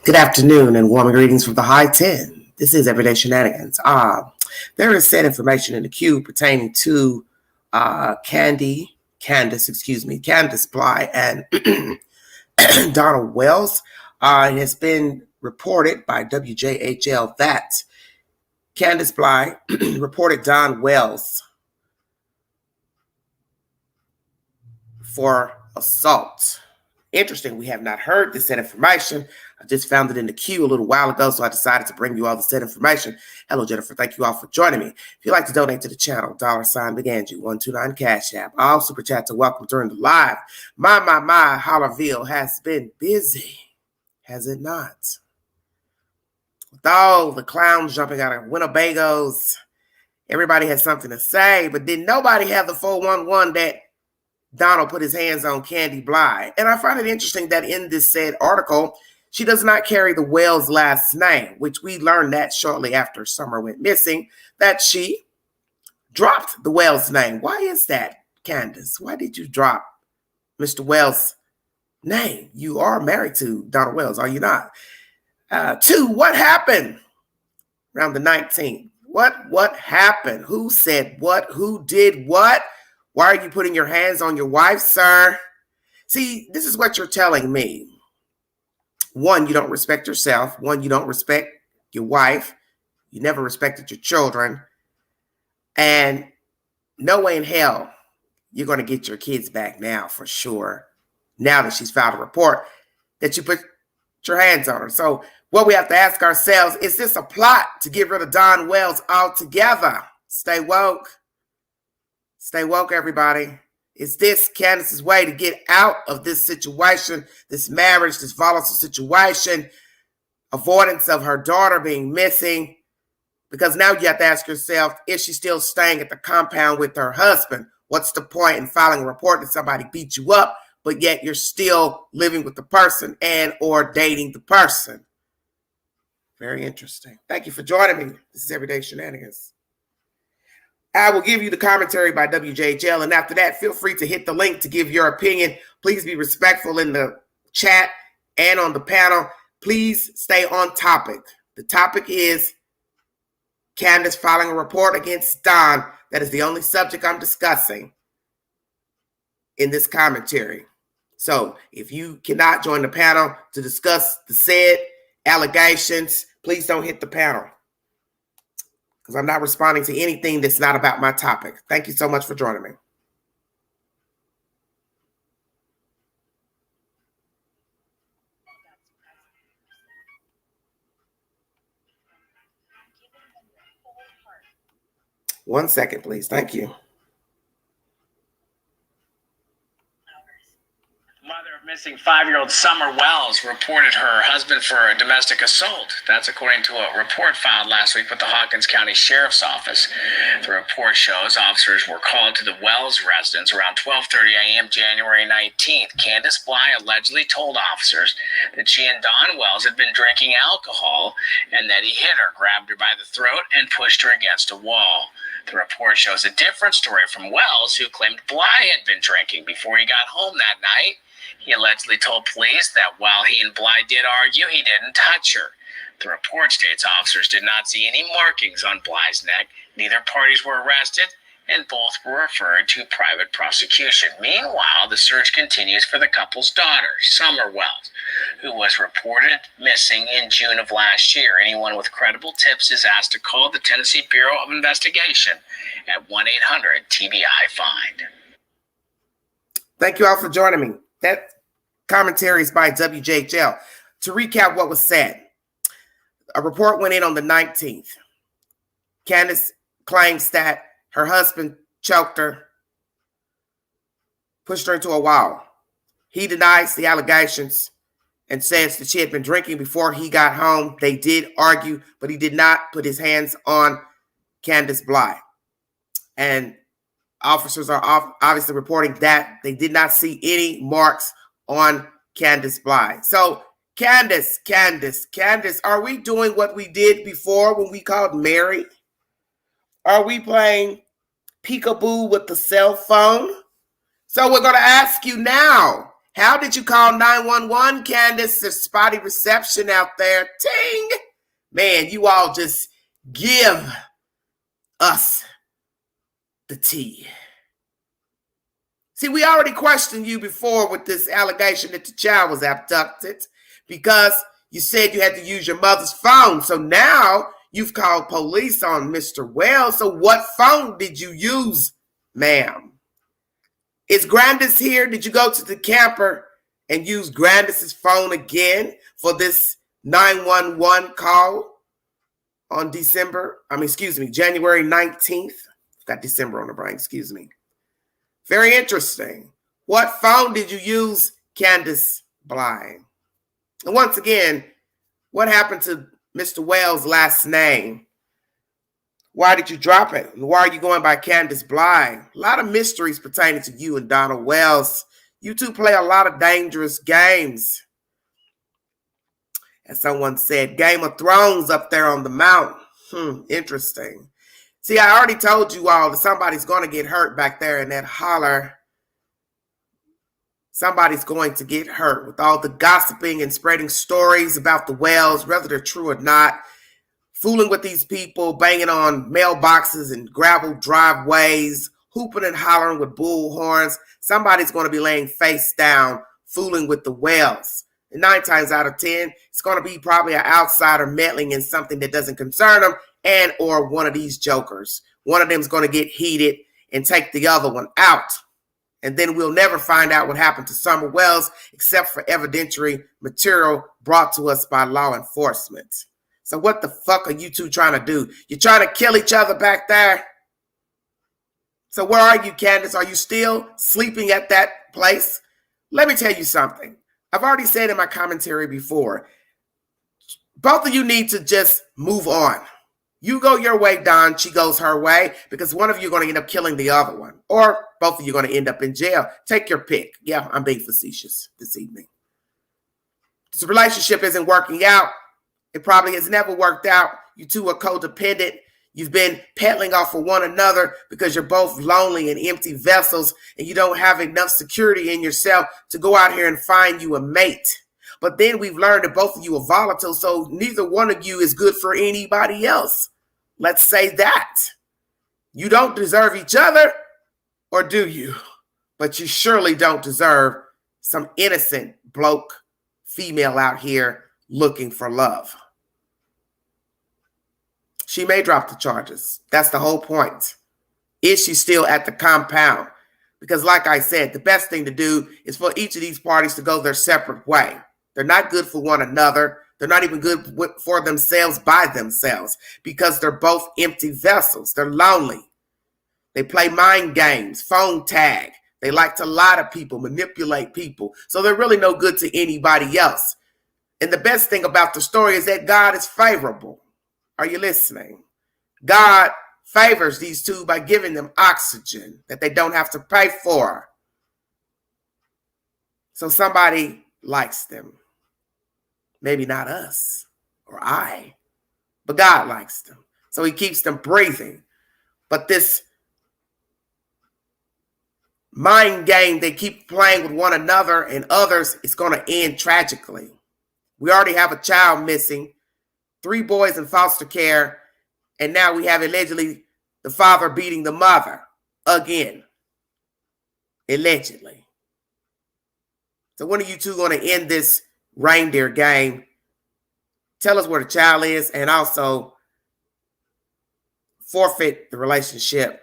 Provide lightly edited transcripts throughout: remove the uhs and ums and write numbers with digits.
Good afternoon and warm greetings from the high 10. This is Everyday Shenanigans. There is said information in the queue pertaining to Candus Bly and Donald Wells. It has been reported by WJHL that Candus Bly reported Don Wells for assault. Interesting, we have not heard this said information. I just found it in the queue a little while ago, so I decided to bring you all the said information. Hello, Jennifer. Thank you all for joining me. If you'd like to donate to the channel, $BigAngie129 Cash App. All super chats are welcome during the live. My, Hollerville has been busy, has it not? With all the clowns jumping out of Winnebagos, everybody has something to say, but did nobody have the 411 that Donald put his hands on Candy Bly? And I find it interesting that in this said article, she does not carry the Wells last name, which we learned that shortly after Summer went missing, that she dropped the Wells name. Why is that, Candus? Why did you drop Mr. Wells' name? You are married to Donald Wells, are you not? Two, what happened around the 19th? What happened? Who said what? Who did what? Why are you putting your hands on your wife, sir? See, this is what you're telling me. One, you don't respect yourself. One, you don't respect your wife. You never respected your children. And no way in hell you're going to get your kids back now for sure. Now that she's filed a report that you put your hands on her. So what we have to ask ourselves, is this a plot to get rid of Don Wells altogether? Stay woke. Stay woke, everybody. Is this Candus's way to get out of this situation, this marriage, this volatile situation, avoidance of her daughter being missing? Because now you have to ask yourself, is she still staying at the compound with her husband? What's the point in filing a report that somebody beat you up, but yet you're still living with the person and or dating the person? Very interesting. Thank you for joining me. This is Everyday Shenanigans. I will give you the commentary by WJHL, and after that, feel free to hit the link to give your opinion. Please be respectful in the chat and on the panel. Please stay on topic. The topic is Candus filing a report against Don. That is the only subject I'm discussing in this commentary. So if you cannot join the panel to discuss the said allegations, please don't hit the panel, because I'm not responding to anything that's not about my topic. Thank you so much for joining me. One second, please. Thank you. Missing 5-year-old Summer Wells reported her husband for a domestic assault. That's according to a report filed last week with the Hawkins County Sheriff's Office. The report shows officers were called to the Wells residence around 12:30 a.m. January 19th. Candus Bly allegedly told officers that she and Don Wells had been drinking alcohol and that he hit her, grabbed her by the throat, and pushed her against a wall. The report shows a different story from Wells, who claimed Bly had been drinking before he got home that night. He allegedly told police that while he and Bly did argue, he didn't touch her. The report states officers did not see any markings on Bly's neck. Neither parties were arrested, and both were referred to private prosecution. Meanwhile, the search continues for the couple's daughter, Summer Wells, who was reported missing in June of last year. Anyone with credible tips is asked to call the Tennessee Bureau of Investigation at 1-800-TBI-FIND. Thank you all for joining me. That commentary is by WJHL. To recap what was said, a report went in on the 19th. Candus claims that her husband choked her, pushed her into a wall. He denies the allegations and says that she had been drinking before he got home. They did argue, but he did not put his hands on Candus Bly. And officers are obviously reporting that they did not see any marks on Candus Bly. So, Candus, are we doing what we did before when we called Mary? Are we playing peekaboo with the cell phone? So we're going to ask you now, How did you call 911, Candus? There's spotty reception out there. Ting! Man, you all just give us the tea. See, we already questioned you before with this allegation that the child was abducted because you said you had to use your mother's phone. So now you've called police on Mr. Wells. So what phone did you use, ma'am? Is Grandis here? Did you go to the camper and use Grandis's phone again for this 911 call on January 19th? Got December on the brain, excuse me. Very interesting. What phone did you use, Candus Blind? And once again, what happened to Mr. Wells' last name? Why did you drop it? And why are you going by Candus Blind? A lot of mysteries pertaining to you and Donald Wells. You two play a lot of dangerous games. As someone said, Game of Thrones up there on the mountain. Interesting. See, I already told you all that somebody's going to get hurt back there in that holler. Somebody's going to get hurt with all the gossiping and spreading stories about the Wells, whether they're true or not. Fooling with these people, banging on mailboxes and gravel driveways, hooping and hollering with bullhorns. Somebody's going to be laying face down, fooling with the Wells. And 9 times out of 10, it's going to be probably an outsider meddling in something that doesn't concern them, and or one of these jokers. One of them is going to get heated and take the other one out. And then we'll never find out what happened to Summer Wells except for evidentiary material brought to us by law enforcement. So what the fuck are you two trying to do? You're trying to kill each other back there? So where are you, Candus? Are you still sleeping at that place? Let me tell you something. I've already said in my commentary before, both of you need to just move on. You go your way, Don. She goes her way, because one of you are going to end up killing the other one. Or both of you are going to end up in jail. Take your pick. Yeah, I'm being facetious this evening. This relationship isn't working out. It probably has never worked out. You two are codependent. You've been peddling off of one another because you're both lonely and empty vessels, and you don't have enough security in yourself to go out here and find you a mate. But then we've learned that both of you are volatile, so neither one of you is good for anybody else. Let's say that. You don't deserve each other, or do you? But you surely don't deserve some innocent bloke, female out here looking for love. She may drop the charges. That's the whole point. Is she still at the compound? Because like I said, the best thing to do is for each of these parties to go their separate way. They're not good for one another. They're not even good for themselves by themselves because they're both empty vessels. They're lonely. They play mind games, phone tag. They like to lie to people, manipulate people. So they're really no good to anybody else. And the best thing about the story is that God is favorable. Are you listening? God favors these two by giving them oxygen that they don't have to pay for. So somebody likes them. Maybe not us or I, but God likes them. So he keeps them breathing. But this mind game they keep playing with one another and others is going to end tragically. We already have a child missing, 3 boys in foster care, and now we have allegedly the father beating the mother again. Allegedly. So when are you two going to end this reindeer game? Tell us where the child is and also forfeit the relationship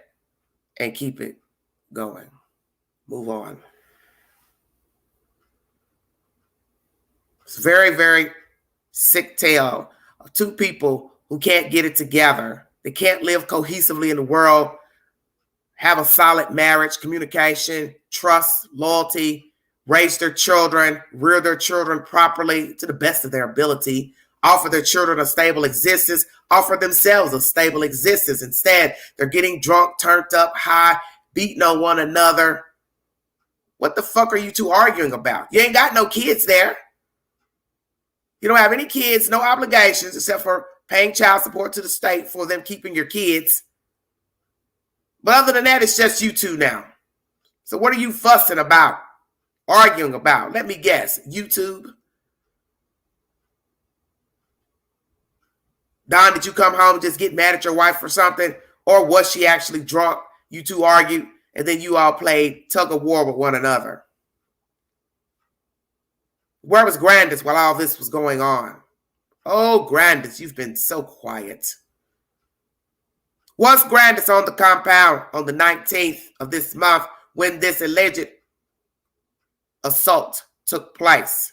and keep it going. Move on. It's a very, very sick tale of 2 people who can't get it together. They can't live cohesively in the world, have a solid marriage, communication, trust, loyalty, raise their children, rear their children properly to the best of their ability, offer their children a stable existence, offer themselves a stable existence. Instead, they're getting drunk, turned up, high, beating on one another. What the fuck are you two arguing about? You ain't got no kids there. You don't have any kids, no obligations except for paying child support to the state for them keeping your kids. But other than that, it's just you two now. So what are you fussing about? arguing about? Let me guess. YouTube? Don, did you come home and just get mad at your wife for something? Or was she actually drunk? You two argued, and then you all played tug of war with one another. Where was Grandis while all this was going on? Oh, Grandis, you've been so quiet. Was Grandis on the compound on the 19th of this month when this alleged assault took place?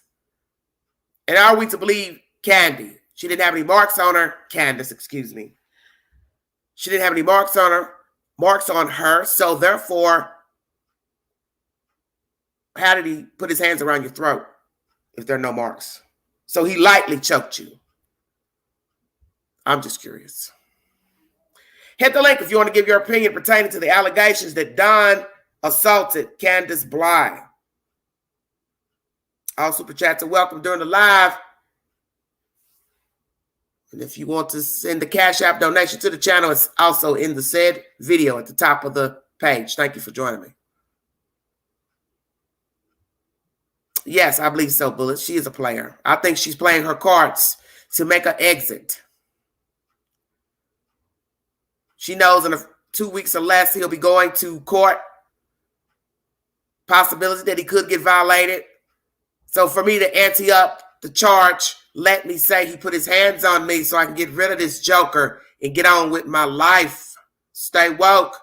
And are we to believe Candy? She didn't have any marks on her. Candus, excuse me. She didn't have any marks on her. So therefore, how did he put his hands around your throat if there are no marks? So he lightly choked you. I'm just curious. Hit the link if you want to give your opinion pertaining to the allegations that Don assaulted Candus Bly. All super chats are welcome during the live. And if you want to send the Cash App donation to the channel, it's also in the said video at the top of the page. Thank you for joining me. Yes, I believe so, Bullet. She is a player. I think she's playing her cards to make an exit. She knows in 2 weeks or less he'll be going to court. Possibility that he could get violated. So for me to ante up the charge, let me say he put his hands on me so I can get rid of this joker and get on with my life. Stay woke.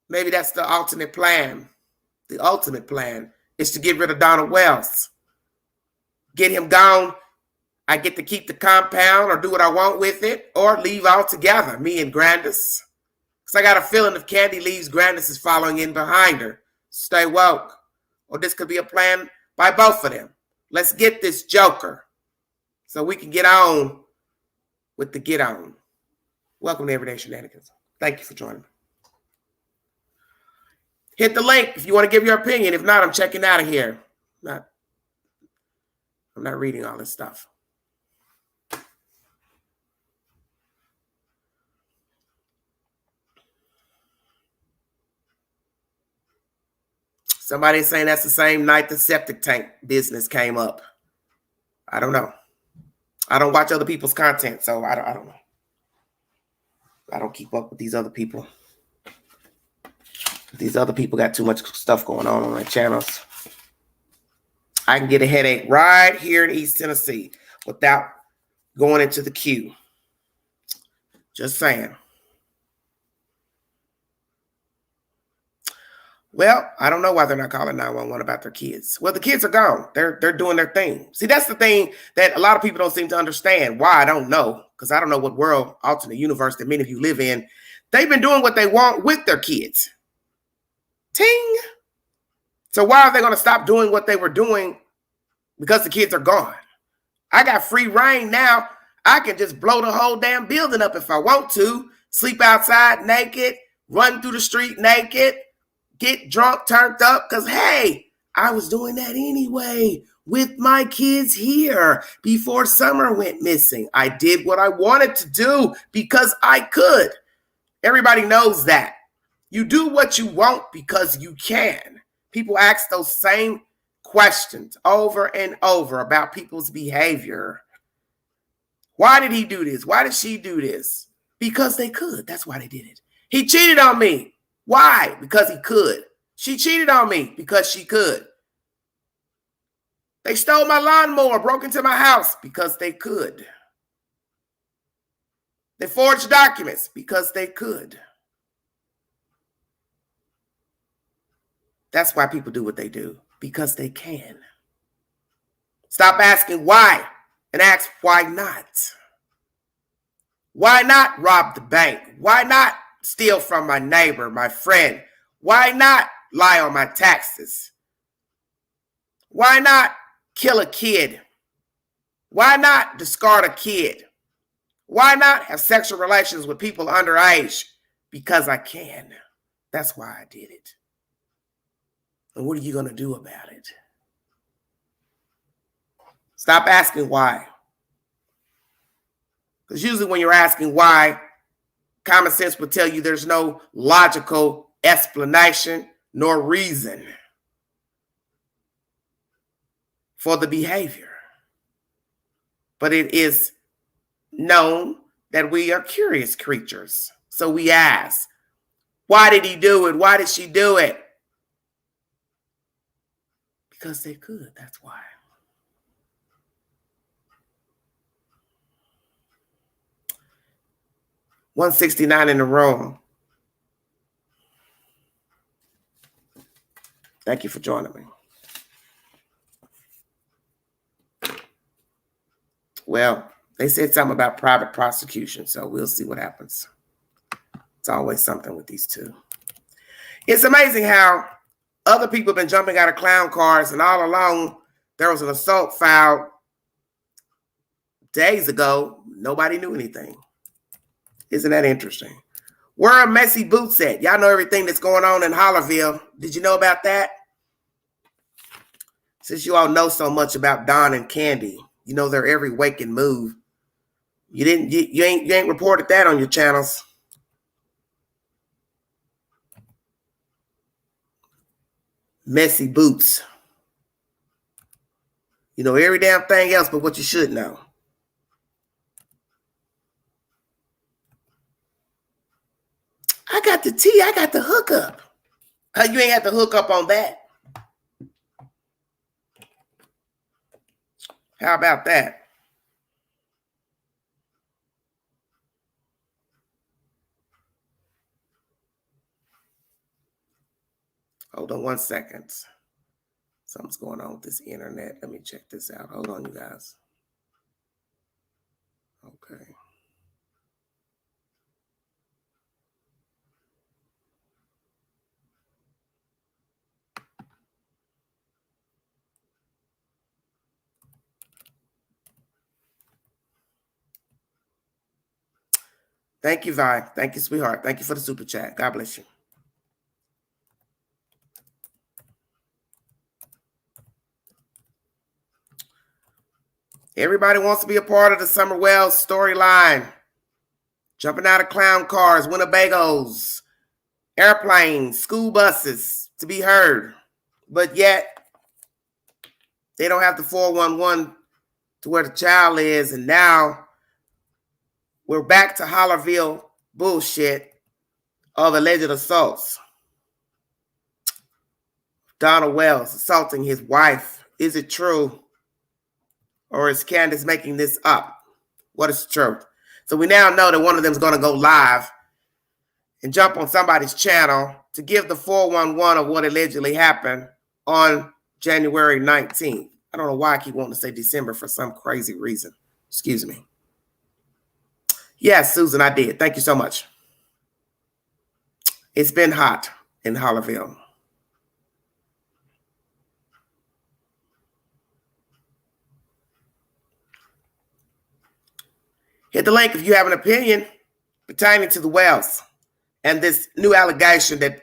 Maybe that's the alternate plan. The ultimate plan is to get rid of Donald Wells. Get him gone. I get to keep the compound or do what I want with it or leave altogether, me and Grandis. Because I got a feeling if Candy leaves, Grandis is following in behind her. Stay woke. Or this could be a plan by both of them. Let's get this joker so we can get on with the get on. Welcome to Everyday Shenanigans. Thank you for joining me. Hit the link if you want to give your opinion. If not, I'm checking out of here. I'm not reading all this stuff. Somebody's saying that's the same night the septic tank business came up. I don't know. I don't watch other people's content, so I don't know. I don't keep up with these other people. These other people got too much stuff going on their channels. I can get a headache right here in East Tennessee without going into the queue. Just saying. Well, I don't know why they're not calling 911 about their kids. Well, the kids are gone. They're doing their thing. See, that's the thing that a lot of people don't seem to understand. Why, I don't know, because I don't know what world, alternate universe that many of you live in. They've been doing what they want with their kids. Ting. So why are they going to stop doing what they were doing because the kids are gone? I got free reign now. I can just blow the whole damn building up if I want to. Sleep outside naked, run through the street naked, get drunk, turned up, because, hey, I was doing that anyway with my kids here before summer went missing. I did what I wanted to do because I could. Everybody knows that. You do what you want because you can. People ask those same questions over and over about people's behavior. Why did he do this? Why did she do this? Because they could. That's why they did it. He cheated on me. Why? Because he could. She cheated on me because she could. They stole my lawnmower, broke into my house because they could. They forged documents because they could. That's why people do what they do, because they can. Stop asking why and ask why not. Why not rob the bank? Why not steal from my neighbor, my friend? Why not lie on my taxes? Why not kill a kid? Why not discard a kid? Why not have sexual relations with people underage? Because I can. That's why I did it. And what are you going to do about it? Stop asking why. Because usually when you're asking why, common sense would tell you there's no logical explanation nor reason. for the behavior. But it is known that we are curious creatures. So we ask, why did he do it? Why did she do it? Because they could, that's why. $169 in the room. Thank you for joining me. Well, they said something about private prosecution, so we'll see what happens. It's always something with these two. It's amazing how other people have been jumping out of clown cars, and all along there was an assault filed days ago. Nobody knew anything. Isn't that interesting? Where are Messy Boots at? Y'all know everything that's going on in Hollerville. Did you know about that? Since you all know so much about Don and Candy, you know their every waking move. You ain't reported that on your channels. Messy Boots. You know every damn thing else but what you should know. I got the tea. I got the hookup. You ain't had to hook up on that. How about that? Hold on 1 second. Something's going on with this internet. Let me check this out. Hold on, you guys. Okay. Thank you, Vi. Thank you, sweetheart. Thank you for the super chat. God bless you. Everybody wants to be a part of the Summer Wells storyline. Jumping out of clown cars, Winnebagos, airplanes, school buses to be heard. But yet, they don't have the 411 to where the child is. And now we're back to Hollerville bullshit of alleged assaults. Donald Wells assaulting his wife. Is it true? Or is Candus making this up? What is the truth? So we now know that one of them is going to go live and jump on somebody's channel to give the 411 of what allegedly happened on January 19th. I don't know why I keep wanting to say December for some crazy reason. Excuse me. Yes, Susan, I did. Thank you so much. It's been hot in Hollerville. Hit the link if you have an opinion pertaining to the Wells and this new allegation that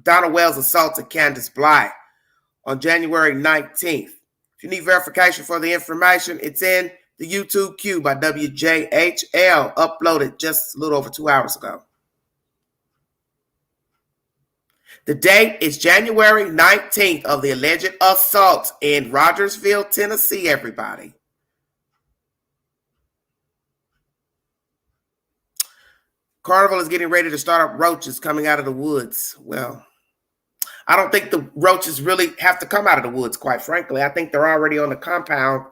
Donald Wells assaulted Candus Bly on January 19th. If you need verification for the information, it's in the YouTube queue by WJHL, uploaded just a little over 2 hours ago. The date is January 19th of the alleged assault in Rogersville, Tennessee, everybody. Carnival is getting ready to start up roaches coming out of the woods. Well, I don't think the roaches really have to come out of the woods, quite frankly. I think they're already on the compound,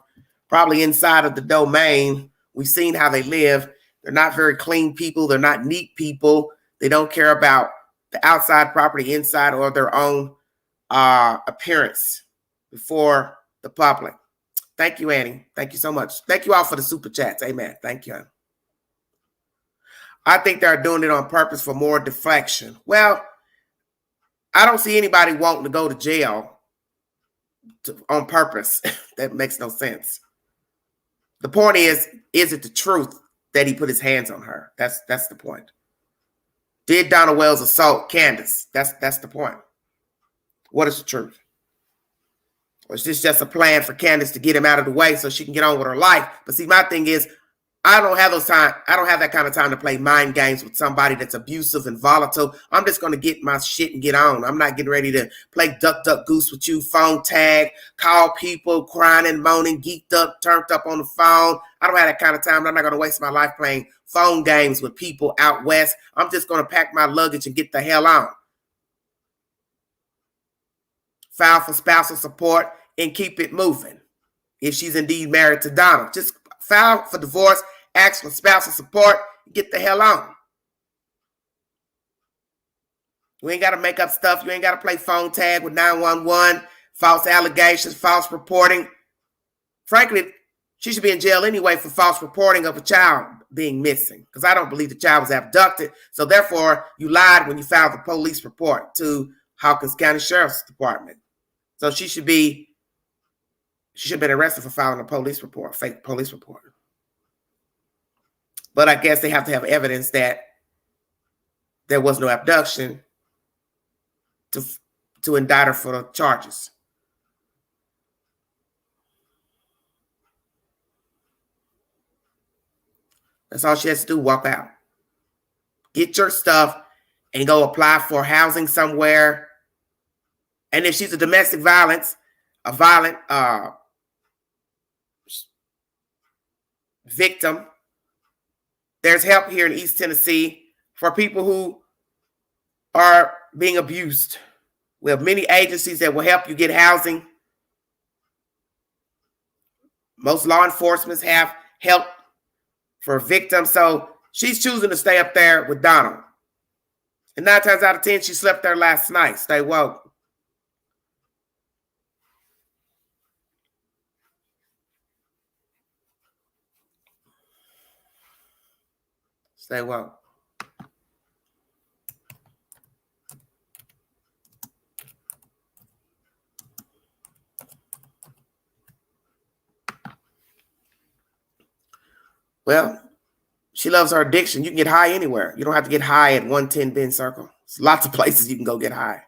probably inside of the domain. We've seen how they live. They're not very clean people. They're not neat people. They don't care about the outside property, inside, or their own appearance before the public. Thank you, Annie. Thank you so much. Thank you all for the super chats. Amen. Thank you. I think they're doing it on purpose for more deflection. Well, I don't see anybody wanting to go to jail on purpose. That makes no sense. The point is it the truth that he put his hands on her? That's the point. Did Donald Wells assault Candus? That's the point. What is the truth? Or is this just a plan for Candus to get him out of the way so she can get on with her life? But see, my thing is, I don't have those time. I don't have that kind of time to play mind games with somebody that's abusive and volatile. I'm just going to get my shit and get on. I'm not getting ready to play duck, duck, goose with you, phone tag, call people, crying and moaning, geeked up, turned up on the phone. I don't have that kind of time. I'm not going to waste my life playing phone games with people out west. I'm just going to pack my luggage and get the hell on. File for spousal support and keep it moving. If she's indeed married to Donald, just file for divorce, ask for spousal support, get the hell on. You ain't got to make up stuff. You ain't got to play phone tag with 911, false allegations, false reporting. Frankly, she should be in jail anyway for false reporting of a child being missing, because I don't believe the child was abducted. So therefore, you lied when you filed the police report to Hawkins County Sheriff's Department. So she should have been arrested for filing a police report, fake police report. But I guess they have to have evidence that there was no abduction to indict her for the charges. That's all she has to do, walk out. Get your stuff and go apply for housing somewhere. And if she's a domestic violent victim, there's help here in East Tennessee for people who are being abused. We have many agencies that will help you get housing. Most law enforcement have help for victims. So she's choosing to stay up there with Donald. And 9 times out of 10, she slept there last night. Stay woke. Stay woke. Well, she loves her addiction. You can get high anywhere. You don't have to get high at 110 Ben Circle. There's lots of places you can go get high.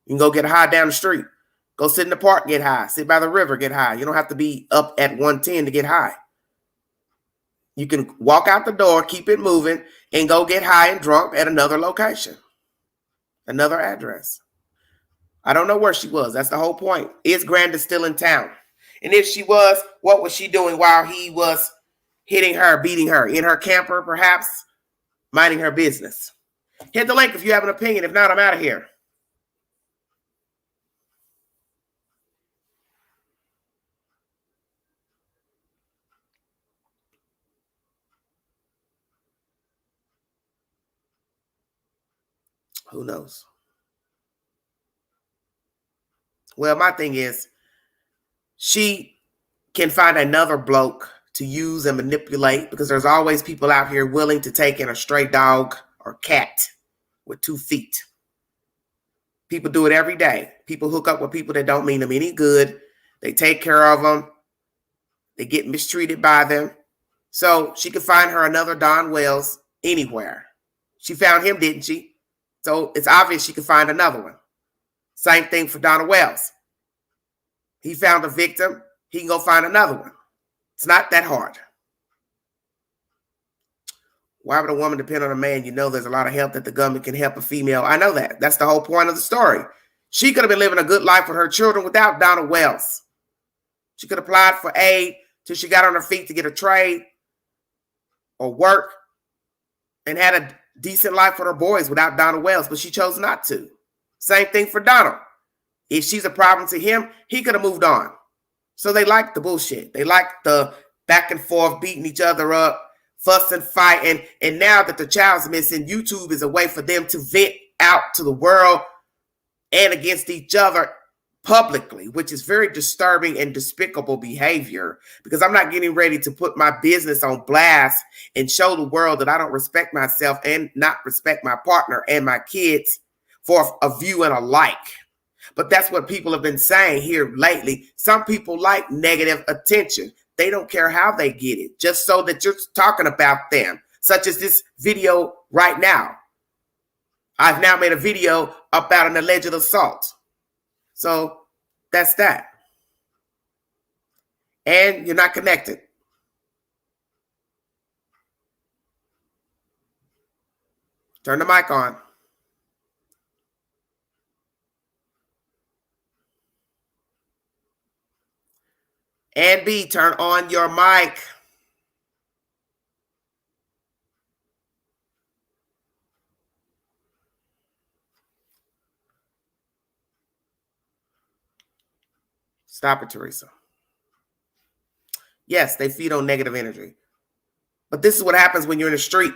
You can go get high down the street. Go sit in the park, get high. Sit by the river, get high. You don't have to be up at 110 to get high. You can walk out the door, keep it moving, and go get high and drunk at another location, another address. I don't know where she was. That's the whole point. Is Candus still in town? And if she was, what was she doing while he was hitting her, beating her? In her camper, perhaps, minding her business. Hit the link if you have an opinion. If not, I'm out of here. Who knows? Well, my thing is, she can find another bloke to use and manipulate, because there's always people out here willing to take in a stray dog or cat with 2 feet. People do it every day. People hook up with people that don't mean them any good. They take care of them. They get mistreated by them. So she could find her another Don Wells anywhere. She found him, didn't she? So it's obvious she could find another one. Same thing for Donald Wells. He found a victim. He can go find another one. It's not that hard. Why would a woman depend on a man? You know there's a lot of help that the government can help a female. I know that. That's the whole point of the story. She could have been living a good life with her children without Donald Wells. She could have applied for aid till she got on her feet to get a trade or work and had a decent life with her boys without Donald Wells, but she chose not to. Same thing for Donald. If she's a problem to him, he could have moved on. So they like the bullshit. They like the back and forth, beating each other up, fuss and fight. And now that the child's missing, YouTube is a way for them to vent out to the world and against each other publicly, which is very disturbing and despicable behavior, because I'm not getting ready to put my business on blast and show the world that I don't respect myself and not respect my partner and my kids for a view and a like. But that's what people have been saying here lately. Some people like negative attention. They don't care how they get it, just so that you're talking about them, such as this video right now. I've now made a video about an alleged assault. So that's that. And you're not connected. Turn the mic on. And B, turn on your mic. Stop it, Teresa. Yes, they feed on negative energy. But this is what happens when you're in the street.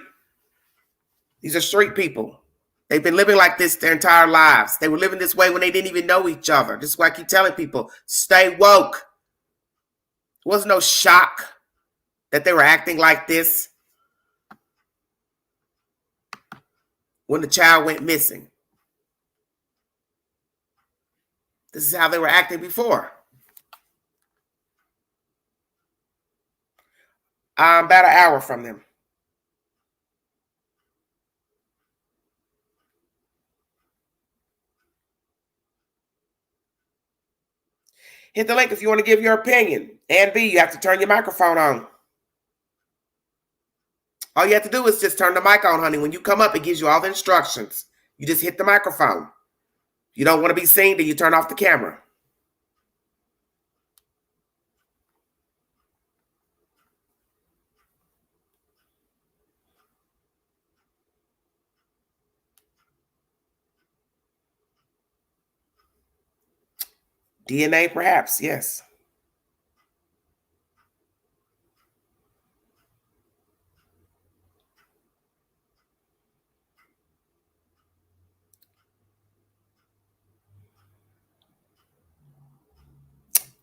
These are street people. They've been living like this their entire lives. They were living this way when they didn't even know each other. This is why I keep telling people, stay woke. It wasn't no shock that they were acting like this when the child went missing. This is how they were acting before. I'm about an hour from them. Hit the link if you want to give your opinion. And B, you have to turn your microphone on. All you have to do is just turn the mic on, honey. When you come up, it gives you all the instructions. You just hit the microphone. You don't want to be seen, then you turn off the camera. DNA, perhaps, yes.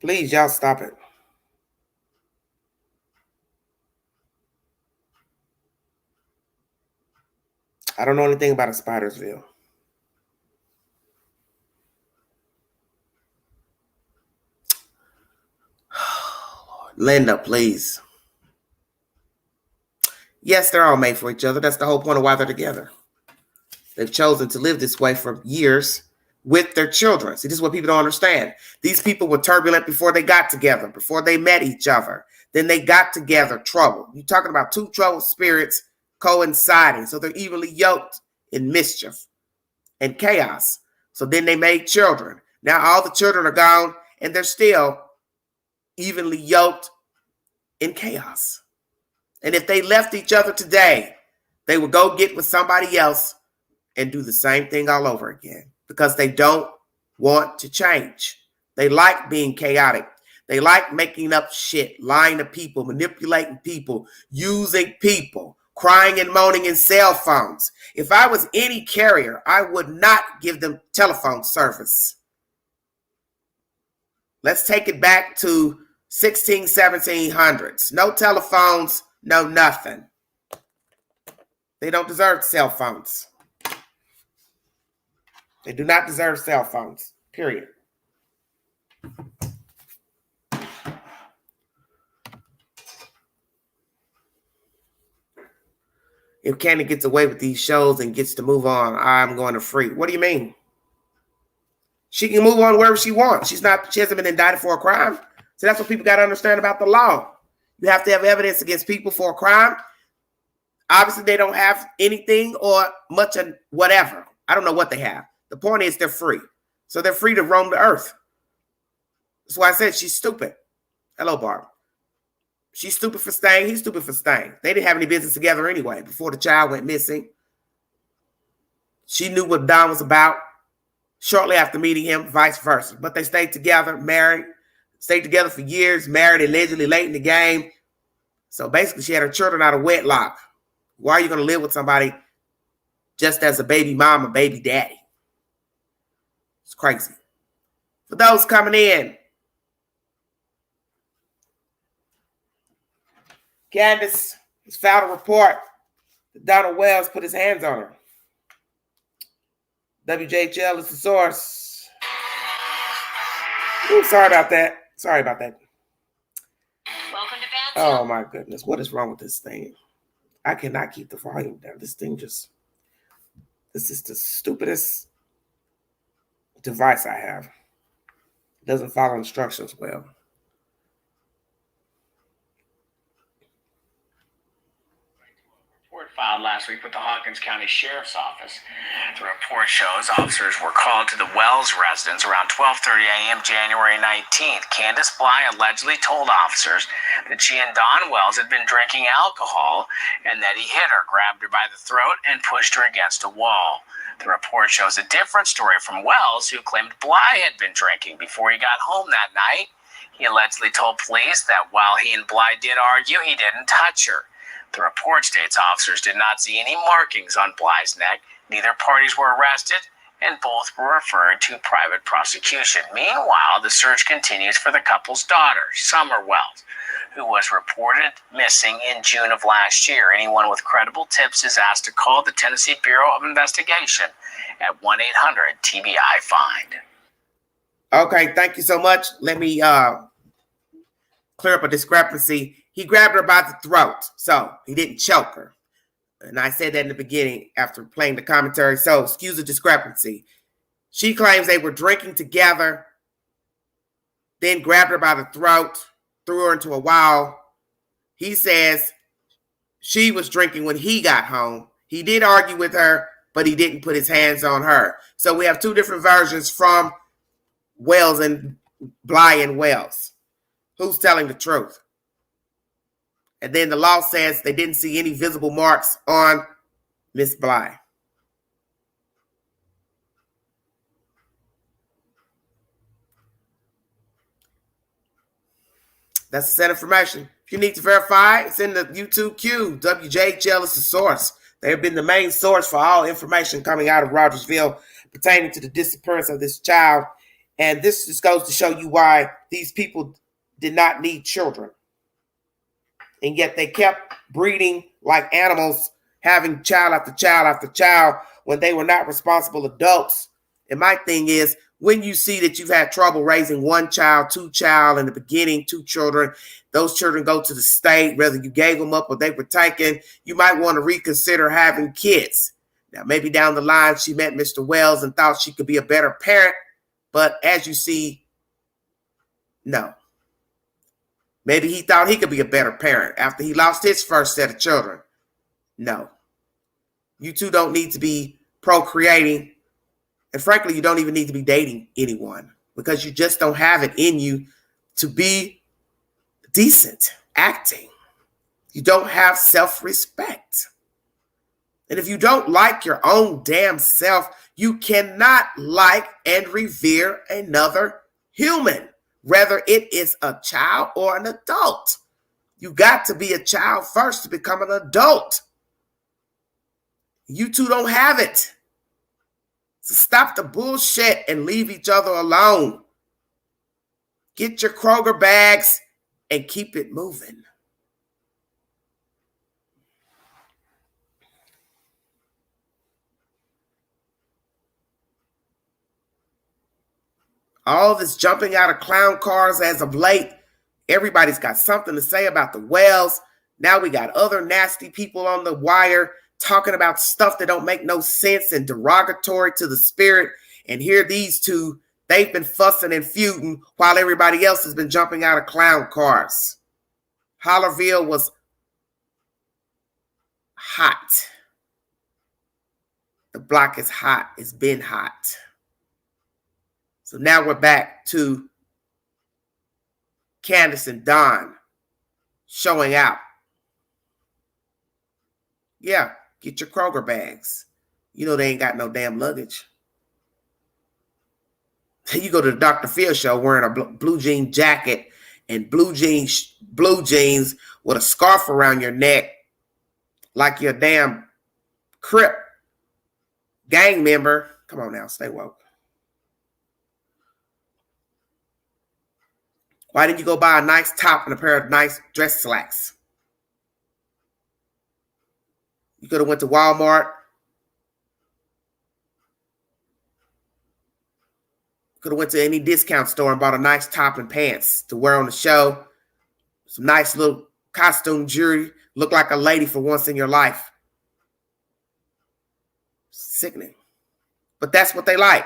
Please, y'all stop it. I don't know anything about a Spidersville. Linda, please. Yes, they're all made for each other. That's the whole point of why they're together. They've chosen to live this way for years with their children. See, this is what people don't understand. These people were turbulent before they got together, before they met each other. Then they got together, trouble. You're talking about two troubled spirits coinciding. So they're evenly yoked in mischief and chaos. So then they made children. Now all the children are gone and they're still evenly yoked in chaos. And if they left each other today, they would go get with somebody else and do the same thing all over again because they don't want to change. They like being chaotic. They like making up shit, lying to people, manipulating people, using people, crying and moaning in cell phones. If I was any carrier, I would not give them telephone service. Let's take it back to 1700s. No telephones, no nothing. They don't deserve cell phones. They do not deserve cell phones, period. If Candy gets away with these shows and gets to move on, I'm going to free. What do you mean? She can move on wherever she wants. She hasn't been indicted for a crime. So that's what people got to understand about the law. You have to have evidence against people for a crime. Obviously, they don't have anything or much of whatever. I don't know what they have. The point is they're free. So they're free to roam the earth. That's why I said she's stupid. Hello, Barb. She's stupid for staying. He's stupid for staying. They didn't have any business together anyway before the child went missing. She knew what Don was about shortly after meeting him, vice versa. But they stayed together, married, stayed together for years, married allegedly late in the game. So basically, she had her children out of wedlock. Why are you going to live with somebody just as a baby mama, baby daddy? It's crazy. For those coming in, Candus has filed a report that Donald Wells put his hands on her. WJHL is the source. Ooh, sorry about that. Welcome to Panelist. Oh my goodness. What is wrong with this thing? I cannot keep the volume down. This is the stupidest device I have. It doesn't follow instructions well. Report filed last last week with the Hawkins County Sheriff's Office. The report shows officers were called to the Wells residence around 12:30 a.m. January 19th. Candus Bly allegedly told officers that she and Don Wells had been drinking alcohol and that he hit her, grabbed her by the throat, and pushed her against a wall. The report shows a different story from Wells, who claimed Bly had been drinking before he got home that night. He allegedly told police that while he and Bly did argue, he didn't touch her. The report states officers did not see any markings on Bly's neck. Neither parties were arrested, and both were referred to private prosecution. Meanwhile, the search continues for the couple's daughter, Summer Wells, who was reported missing in June of last year. Anyone with credible tips is asked to call the Tennessee Bureau of Investigation at 1-800-TBI-FIND. Okay, thank you so much. Let me clear up a discrepancy. He grabbed her by the throat, so he didn't choke her. And I said that in the beginning after playing the commentary, so excuse the discrepancy. She claims they were drinking together, then grabbed her by the throat, threw her into a wall. He says she was drinking when he got home. He did argue with her, but he didn't put his hands on her. So we have two different versions from Wells and Bly and Wells. Who's telling the truth? And then the law says they didn't see any visible marks on Miss Bly. That's the set information. If you need to verify, it's in the YouTube queue. WJHL is the source. They have been the main source for all information coming out of Rogersville pertaining to the disappearance of this child. And this just goes to show you why these people did not need children. And yet they kept breeding like animals, having child after child after child when they were not responsible adults. And my thing is, when you see that you've had trouble raising one child, two child in the beginning, two children, those children go to the state, whether you gave them up or they were taken, you might want to reconsider having kids. Now, maybe down the line, she met Mr. Wells and thought she could be a better parent. But as you see, no. Maybe he thought he could be a better parent after he lost his first set of children. No. You two don't need to be procreating. And frankly, you don't even need to be dating anyone because you just don't have it in you to be decent acting. You don't have self-respect. And if you don't like your own damn self, you cannot like and revere another human, whether it is a child or an adult. You got to be a child first to become an adult. You two don't have it. So stop the bullshit and leave each other alone. Get your Kroger bags and keep it moving. All this jumping out of clown cars as of late. Everybody's got something to say about the Wells. Now we got other nasty people on the wire talking about stuff that don't make no sense and derogatory to the spirit. And here these two, they've been fussing and feuding while everybody else has been jumping out of clown cars. Hollerville was hot. The block is hot. It's been hot. So now we're back to Candus and Don showing out. Yeah, get your Kroger bags. You know they ain't got no damn luggage. You go to the Dr. Phil show wearing a blue jean jacket and blue jeans with a scarf around your neck like you're a damn Crip gang member. Come on now, stay woke. Why didn't you go buy a nice top and a pair of nice dress slacks? You could have went to Walmart. Could have went to any discount store and bought a nice top and pants to wear on the show. Some nice little costume jewelry. Look like a lady for once in your life. Sickening. But that's what they like.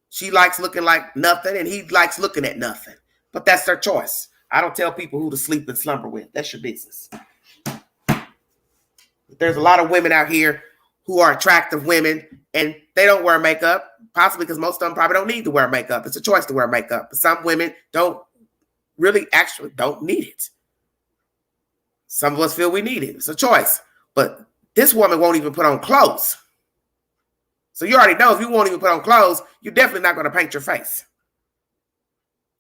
She likes looking like nothing and he likes looking at nothing. But that's their choice. I don't tell people who to sleep and slumber with. That's your business. there's a lot of women out here who are attractive women and they don't wear makeup, possibly because most of them probably don't need to wear makeup. It's a choice to wear makeup. But some women don't need it. Some of us feel we need it. It's a choice. But this woman won't even put on clothes. So you already know if you won't even put on clothes, you're definitely not going to paint your face.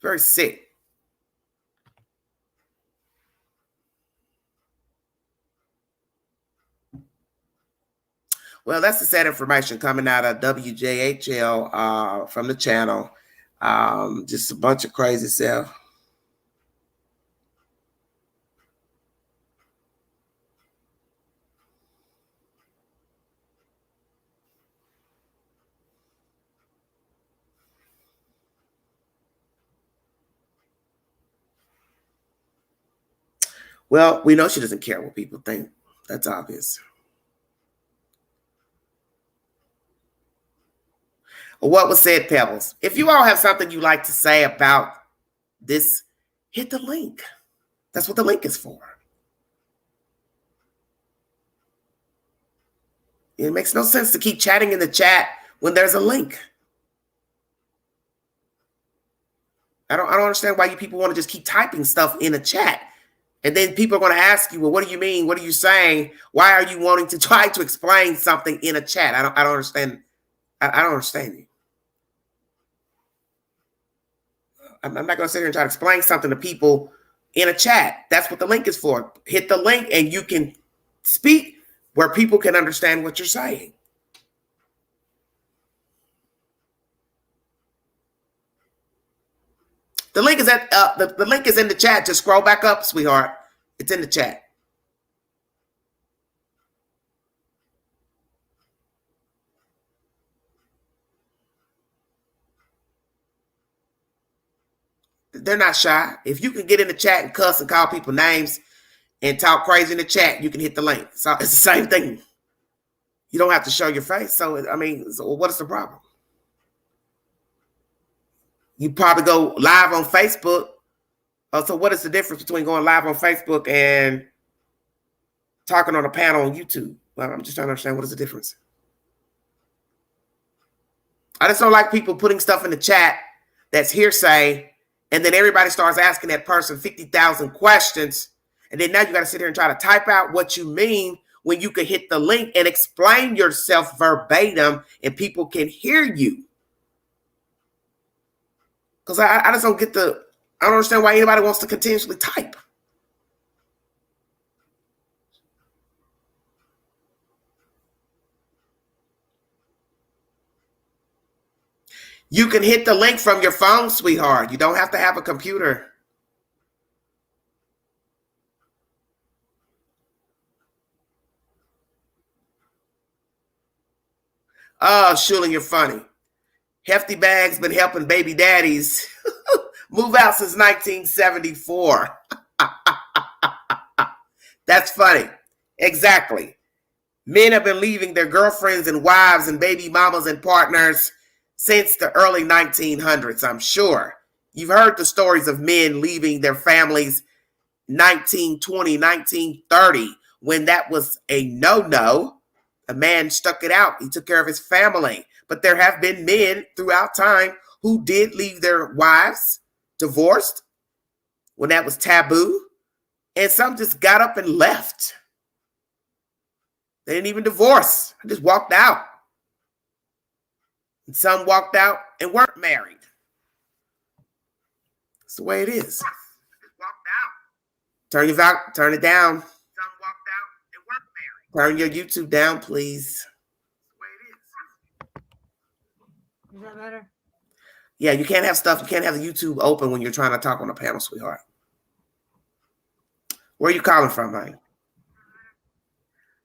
Very sick. Well, that's the sad information coming out of WJHL from the channel. Just a bunch of crazy stuff. Well, we know she doesn't care what people think. That's obvious. What was said, Pebbles? If you all have something you like to say about this, hit the link. That's what the link is for. It makes no sense to keep chatting in the chat when there's a link. I don't understand why you people want to just keep typing stuff in a chat. And then people are going to ask you, well, what do you mean? What are you saying? Why are you wanting to try to explain something in a chat? I don't understand. I don't understand you. I'm not going to sit here and try to explain something to people in a chat. That's what the link is for. Hit the link and you can speak where people can understand what you're saying. The link is at the link is in the chat. Just scroll back up, sweetheart. It's in the chat. They're not shy. If you can get in the chat and cuss and call people names and talk crazy in the chat, you can hit the link. So it's the same thing. You don't have to show your face. So, I mean, so what is the problem? You probably go live on Facebook. So what is the difference between going live on Facebook and talking on a panel on YouTube? Well, I'm just trying to understand what is the difference. I just don't like people putting stuff in the chat that's hearsay, and then everybody starts asking that person 50,000 questions, and then now you got to sit here and try to type out what you mean when you can hit the link and explain yourself verbatim, and people can hear you. Because I just don't get I don't understand why anybody wants to continuously type. You can hit the link from your phone, sweetheart. You don't have to have a computer. Oh, Shulin, you're funny. Hefty Bag's been helping baby daddies move out since 1974. That's funny. Exactly. Men have been leaving their girlfriends and wives and baby mamas and partners since the early 1900s, I'm sure. You've heard the stories of men leaving their families 1920, 1930, when that was a no-no. A man stuck it out. He took care of his family. But there have been men throughout time who did leave their wives divorced when that was taboo. And some just got up and left. They didn't even divorce. They just walked out. And some walked out and weren't married. That's the way it is. Just walked out. Turn it down. Some walked out and weren't married. Turn your YouTube down, please. Is that better? Yeah, you can't have stuff. You can't have the YouTube open when you're trying to talk on a panel, sweetheart. Where are you calling from, man?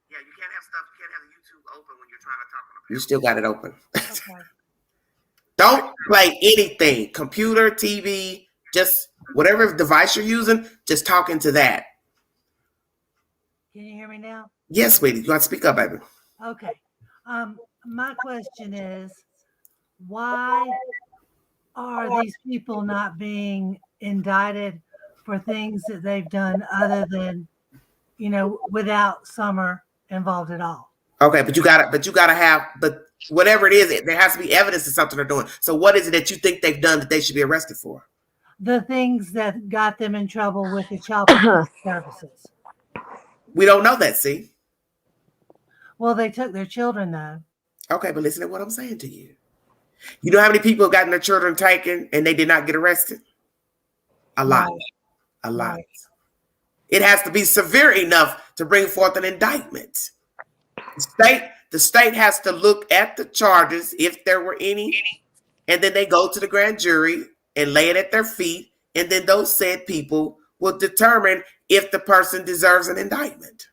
Yeah, you can't have stuff. You can't have the YouTube open when you're trying to talk on a panel. You still got it open. Okay. Don't play anything. Computer, TV, just whatever device you're using, just talk into that. Can you hear me now? Yes, sweetie. You got to speak up, baby. Okay. My question is, why are these people not being indicted for things that they've done other than, without Summer involved at all. Okay, but you gotta have, but whatever it is, there has to be evidence of something they're doing. So what is it that you think they've done that they should be arrested for? The things that got them in trouble with the child protective services. We don't know that, see? Well, they took their children though. Okay, but listen to what I'm saying to you. You know how many people have gotten their children taken and they did not get arrested? A lot. Right. A lot. Right. It has to be severe enough to bring forth an indictment. The state has to look at the charges, if there were any, and then they go to the grand jury and lay it at their feet, and then those said people will determine if the person deserves an indictment.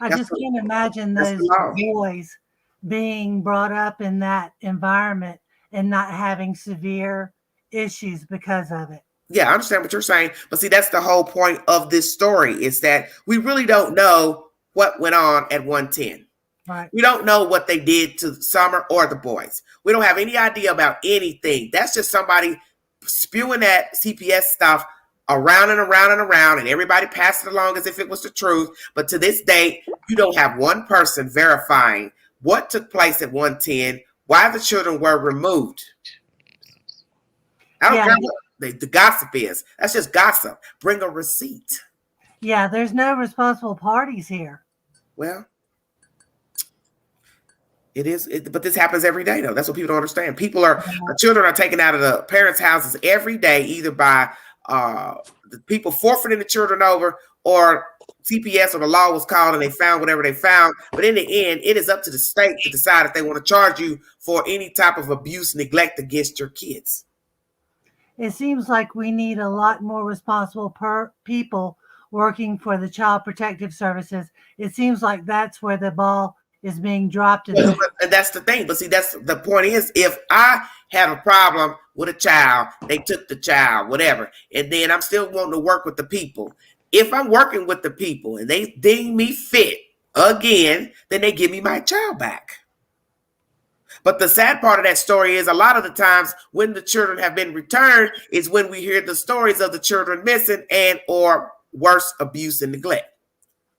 I just can't imagine those boys being brought up in that environment and not having severe issues because of it. Yeah, I understand what you're saying. But see, that's the whole point of this story, is that we really don't know what went on at 110. Right. We don't know what they did to Summer or the boys. We don't have any idea about anything. That's just somebody spewing that CPS stuff around and around and around, and everybody passed it along as if it was the truth. But to this day, you don't have one person verifying what took place at 110, why the children were removed. I don't care what the gossip is. That's just gossip. Bring a receipt. Yeah, there's no responsible parties here. Well, it is, but this happens every day, though. That's what people don't understand. Children are taken out of the parents' houses every day, either by the people forfeiting the children over, or CPS or the law was called and they found whatever they found. But in the end, it is up to the state to decide if they want to charge you for any type of abuse, neglect against your kids. It seems like we need a lot more responsible people working for the Child Protective Services. It seems like that's where the ball is being dropped. And that's the thing. But see, that's the point is, if I have a problem with a child, they took the child, whatever, and then I'm still wanting to work with the people. If I'm working with the people and they deem me fit again, then they give me my child back. But the sad part of that story is, a lot of the times when the children have been returned is when we hear the stories of the children missing and or worse, abuse and neglect.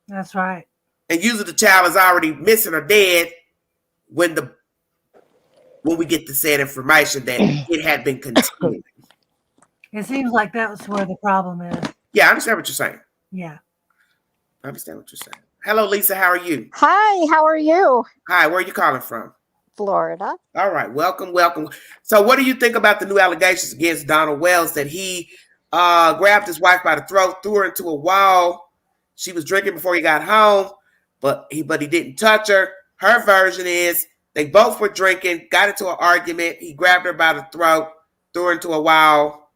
That's right. And usually the child is already missing or dead when we get the said information that it had been continued. It seems like that's where the problem is. Yeah, I understand what you're saying. Yeah. I understand what you're saying. Hello, Lisa. How are you? Hi, how are you? Hi, where are you calling from? Florida. All right, welcome. So what do you think about the new allegations against Donald Wells that he grabbed his wife by the throat, threw her into a wall? She was drinking before he got home, but he didn't touch her. Her version is they both were drinking, got into an argument. He grabbed her by the throat, threw her into a wall.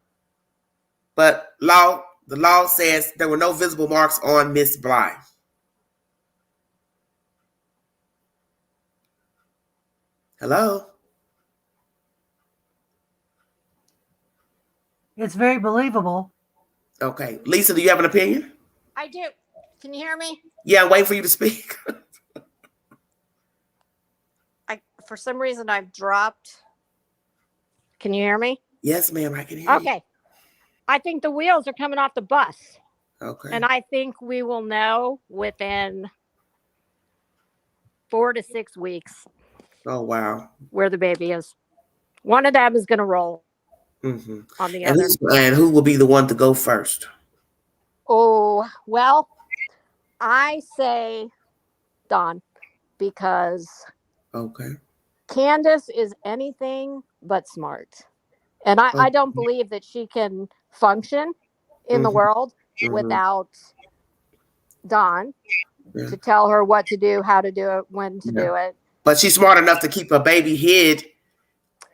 But the law says there were no visible marks on Miss Bly. Hello? It's very believable. Okay. Lisa, do you have an opinion? I do. Can you hear me? Yeah, I'm waiting for you to speak. For some reason, I've dropped. Can you hear me? Yes, ma'am, I can hear you. Okay. I think the wheels are coming off the bus. Okay. And I think we will know within 4 to 6 weeks. Oh, wow. Where the baby is. One of them is going to roll on the other. And who will be the one to go first? Oh, well, I say Dawn, because Candus is anything but smart. And I don't believe that she can function in the world without Dawn to tell her what to do, how to do it, when to do it. But she's smart enough to keep her baby hid,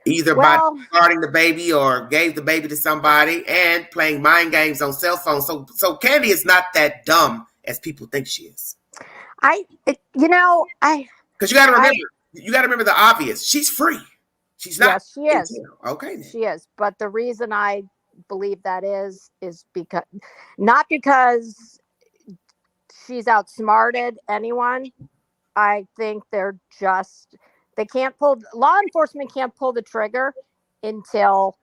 either by guarding the baby or gave the baby to somebody and playing mind games on cell phones. So Candy is not that dumb as people think she is. Because you got to remember the obvious. She's free. She's not. Yes, she is. Okay, then. She is. But the reason I believe that is because not because she's outsmarted anyone. I think they can't pull, law enforcement can't pull the trigger until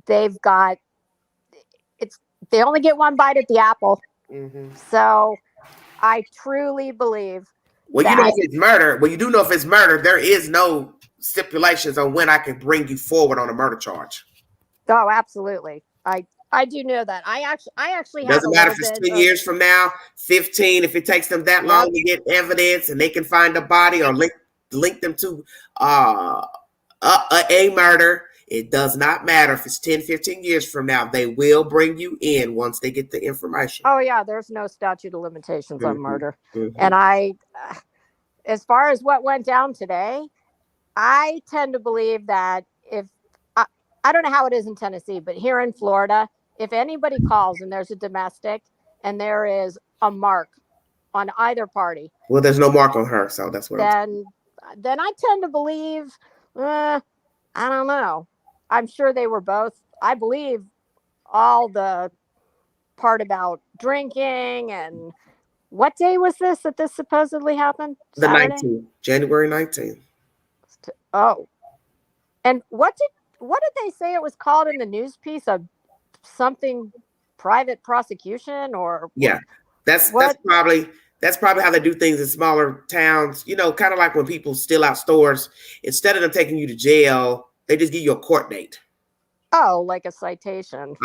they only get one bite at the apple. So I truly believe. Well, you know, if it's murder, well, you do know if it's murder, there is no stipulations on when I can bring you forward on a murder charge. Oh, absolutely. I do know that. I actually have Doesn't matter if it's 10 years from now, 15. If it takes them that long to get evidence and they can find a body or link them to a murder, it does not matter if it's 10, 15 years from now. They will bring you in once they get the information. Oh yeah, there's no statute of limitations on murder. And as far as what went down today, I tend to believe that if I don't know how it is in Tennessee, but here in Florida, if anybody calls and there's a domestic and there is a mark on either party, well, there's no mark on her, so that's what. Then I tend to believe. I don't know. I'm sure they were both. I believe all the part about drinking and what day was this that this supposedly happened? The 19th, January 19th. Oh, and what did they say it was called in the news piece? Of something private prosecution or? Yeah, that's probably how they do things in smaller towns. You know, kind of like when people steal out stores. Instead of them taking you to jail, they just give you a court date. Oh, like a citation.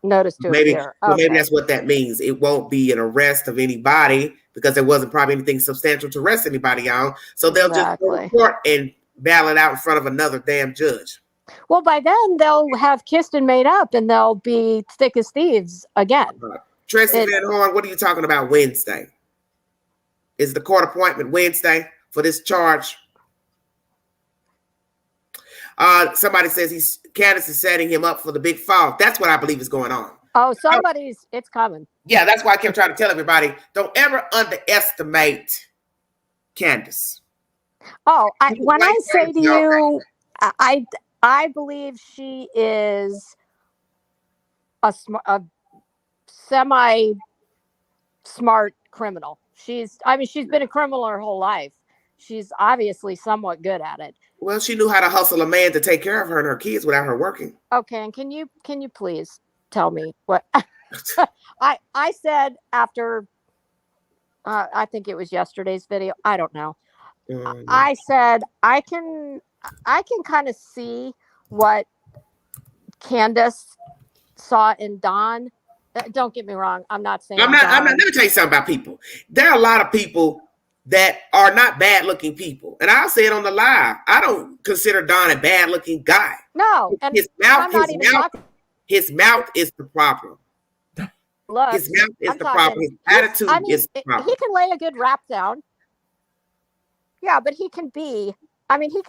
Notice to appear. Well, maybe that's what that means. It won't be an arrest of anybody because there wasn't probably anything substantial to arrest anybody on. So they'll just go to court and battle it out in front of another damn judge. Well, by then they'll have kissed and made up and they'll be thick as thieves again. Tracy Van Horn, what are you talking about Wednesday? Is the court appointment Wednesday for this charge? Somebody says Candus is setting him up for the big fall. That's what I believe is going on. Oh, it's coming. Yeah, that's why I kept trying to tell everybody, don't ever underestimate Candus. Oh, when I say to you, I believe she is a semi-smart criminal. She's been a criminal her whole life. She's obviously somewhat good at it. Well, she knew how to hustle a man to take care of her and her kids without her working. Okay, and can you please tell me what I said after I think it was yesterday's video. I don't know. I said I can kind of see what Candus saw in Don. Don't get me wrong. I'm not saying I'm not. Let me tell you something about people. There are a lot of people that are not bad looking people. And I'll say it on the live. I don't consider Don a bad looking guy. No. And his mouth is the problem. Look, his mouth is the problem. His attitude is the problem. He can lay a good rap down. Yeah, but he can be, he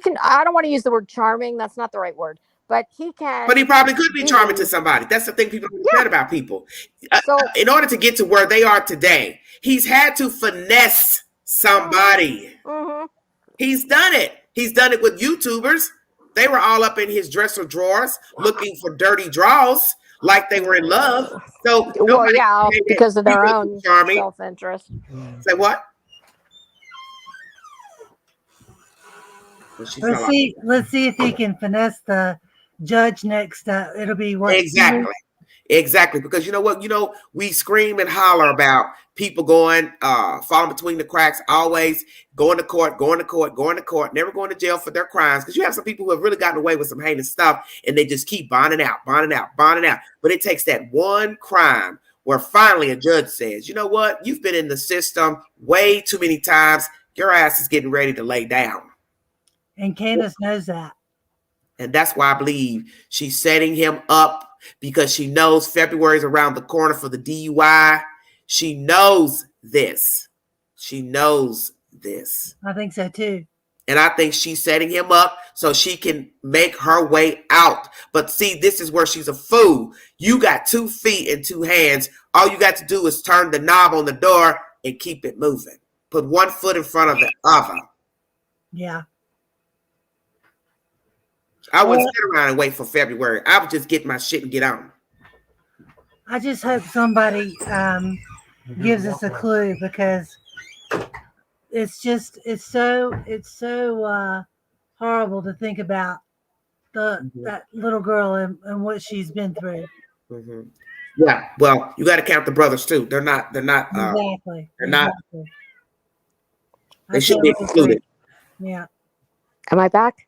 can, I don't want to use the word charming. That's not the right word. But he can. But he probably could be charming to somebody. That's the thing people don't understand about people. So, in order to get to where they are today, he's had to finesse somebody. He's done it. He's done it with YouTubers. They were all up in his dresser drawers looking for dirty draws like they were in love. So, because of their own self-interest. Say what? Let's see if he can finesse the judge next. It'll be what exactly because you know what, we scream and holler about people going falling between the cracks, always going to court, never going to jail for their crimes, because you have some people who have really gotten away with some heinous stuff and they just keep bonding out. But it takes that one crime where finally a judge says, you know what, you've been in the system way too many times, your ass is getting ready to lay down. And Candus knows that. And that's why I believe she's setting him up, because she knows February is around the corner for the DUI. She knows this. I think so too. And I think she's setting him up so she can make her way out. But see, this is where she's a fool. You got 2 feet and 2 hands. All you got to do is turn the knob on the door and keep it moving. Put one foot in front of the other. Yeah. I wouldn't sit around and wait for February. I would just get my shit and get on. I just hope somebody gives us a clue, because it's so horrible to think about that little girl and what she's been through. Yeah, well, you got to count the brothers too. They're not. Exactly. They're not. Exactly. They I should be totally agree. excluded. Yeah. Am I back?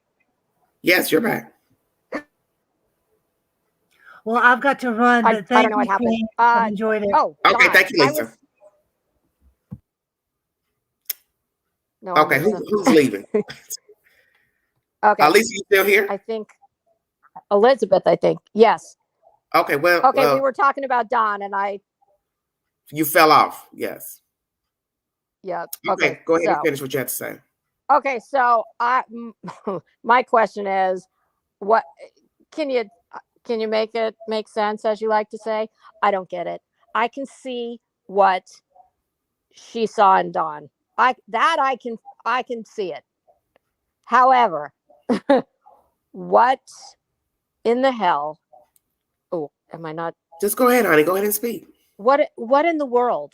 Yes, you're back. Well, I've got to run, I but thank don't know you, what happened. Queen. I've enjoyed it. Oh, Okay, Dawn, thank you, Lisa. No, I'm Okay, Lisa. who's leaving? Okay. Lisa, you still here? I think Elizabeth, I think. Yes. Okay, well, Okay, we were talking about Dawn and you fell off. Yes. yeah. Okay, go ahead and finish what you had to say. Okay, so my question is, what can you make it make sense, as you like to say? I don't get it. I can see what she saw in Dawn. I can see it. However, what in the hell? Oh, am I not? Just go ahead, honey. Go ahead and speak. What in the world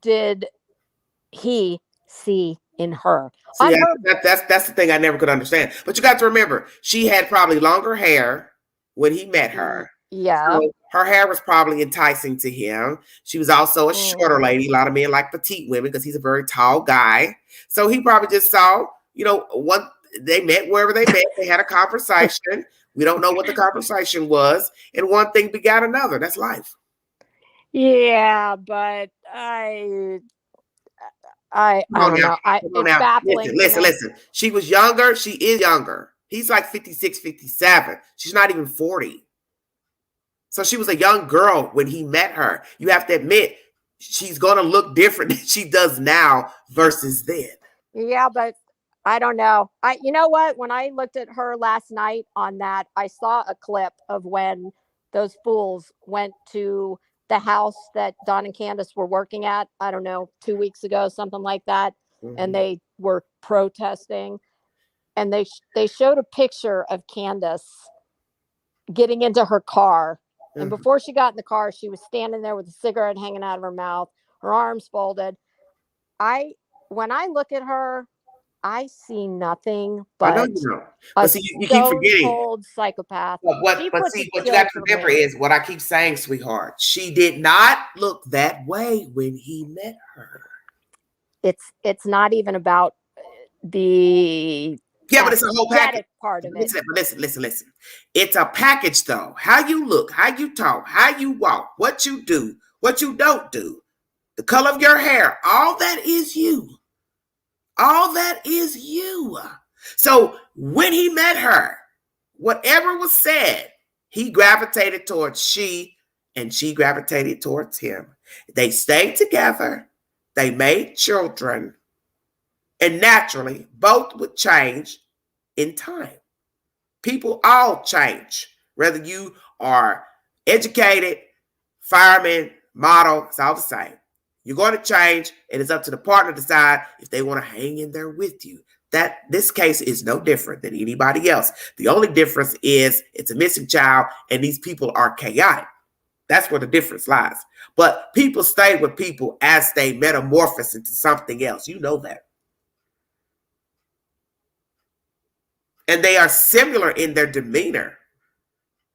did he see in her? See, that's the thing I never could understand. But you got to remember, she had probably longer hair when he met her. Yeah. So her hair was probably enticing to him. She was also a shorter lady. A lot of men like petite women because he's a very tall guy. So he probably just saw, they met wherever they met. They had a conversation. We don't know what the conversation was. And one thing begat another. That's life. Yeah, but I don't know. It's baffling. Listen. She was younger. She is younger. He's like 56, 57. She's not even 40. So she was a young girl when he met her. You have to admit, she's going to look different than she does now versus then. Yeah, but I don't know. You know what? When I looked at her last night on that, I saw a clip of when those fools went to the house that Dawn and Candus were working at, I don't know, 2 weeks ago, something like that. Mm-hmm. And they were protesting. And they showed a picture of Candus getting into her car. And before she got in the car, she was standing there with a cigarette hanging out of her mouth, her arms folded. When I look at her, I see nothing but you keep forgetting. Cold psychopath. But what you got to remember is what I keep saying, sweetheart. She did not look that way when he met her. It's not even about the but it's a whole package part of it. Listen. It's a package, though. How you look, how you talk, how you walk, what you do, what you don't do, the color of your hair, all that is you. All that is you. So when he met her, whatever was said, he gravitated towards she, and she gravitated towards him. They stayed together. They made children. And naturally, both would change in time. People all change. Whether you are educated, fireman, model, it's all the same. You're going to change, and it's up to the partner to decide if they want to hang in there with you. This case is no different than anybody else. The only difference is it's a missing child, and these people are chaotic. That's where the difference lies. But people stay with people as they metamorphose into something else. You know that. And they are similar in their demeanor.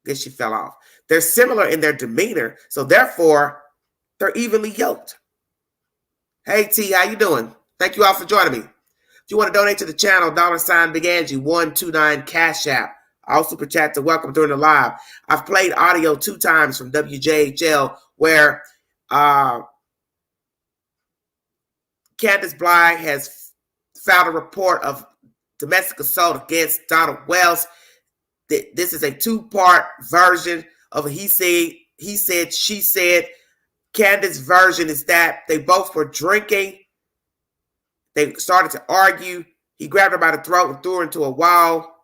I guess she fell off. They're similar in their demeanor, so therefore, they're evenly yoked. Hey, T, how you doing? Thank you all for joining me. If you want to donate to the channel, $ Big Angie 129 Cash App. I'll super chat to welcome during the live. I've played audio 2 times from WJHL where Candace Bly has filed a report of domestic assault against Donald Wells. This is a 2-part version of a he said, she said. Candace's version is that they both were drinking. They started to argue. He grabbed her by the throat and threw her into a wall.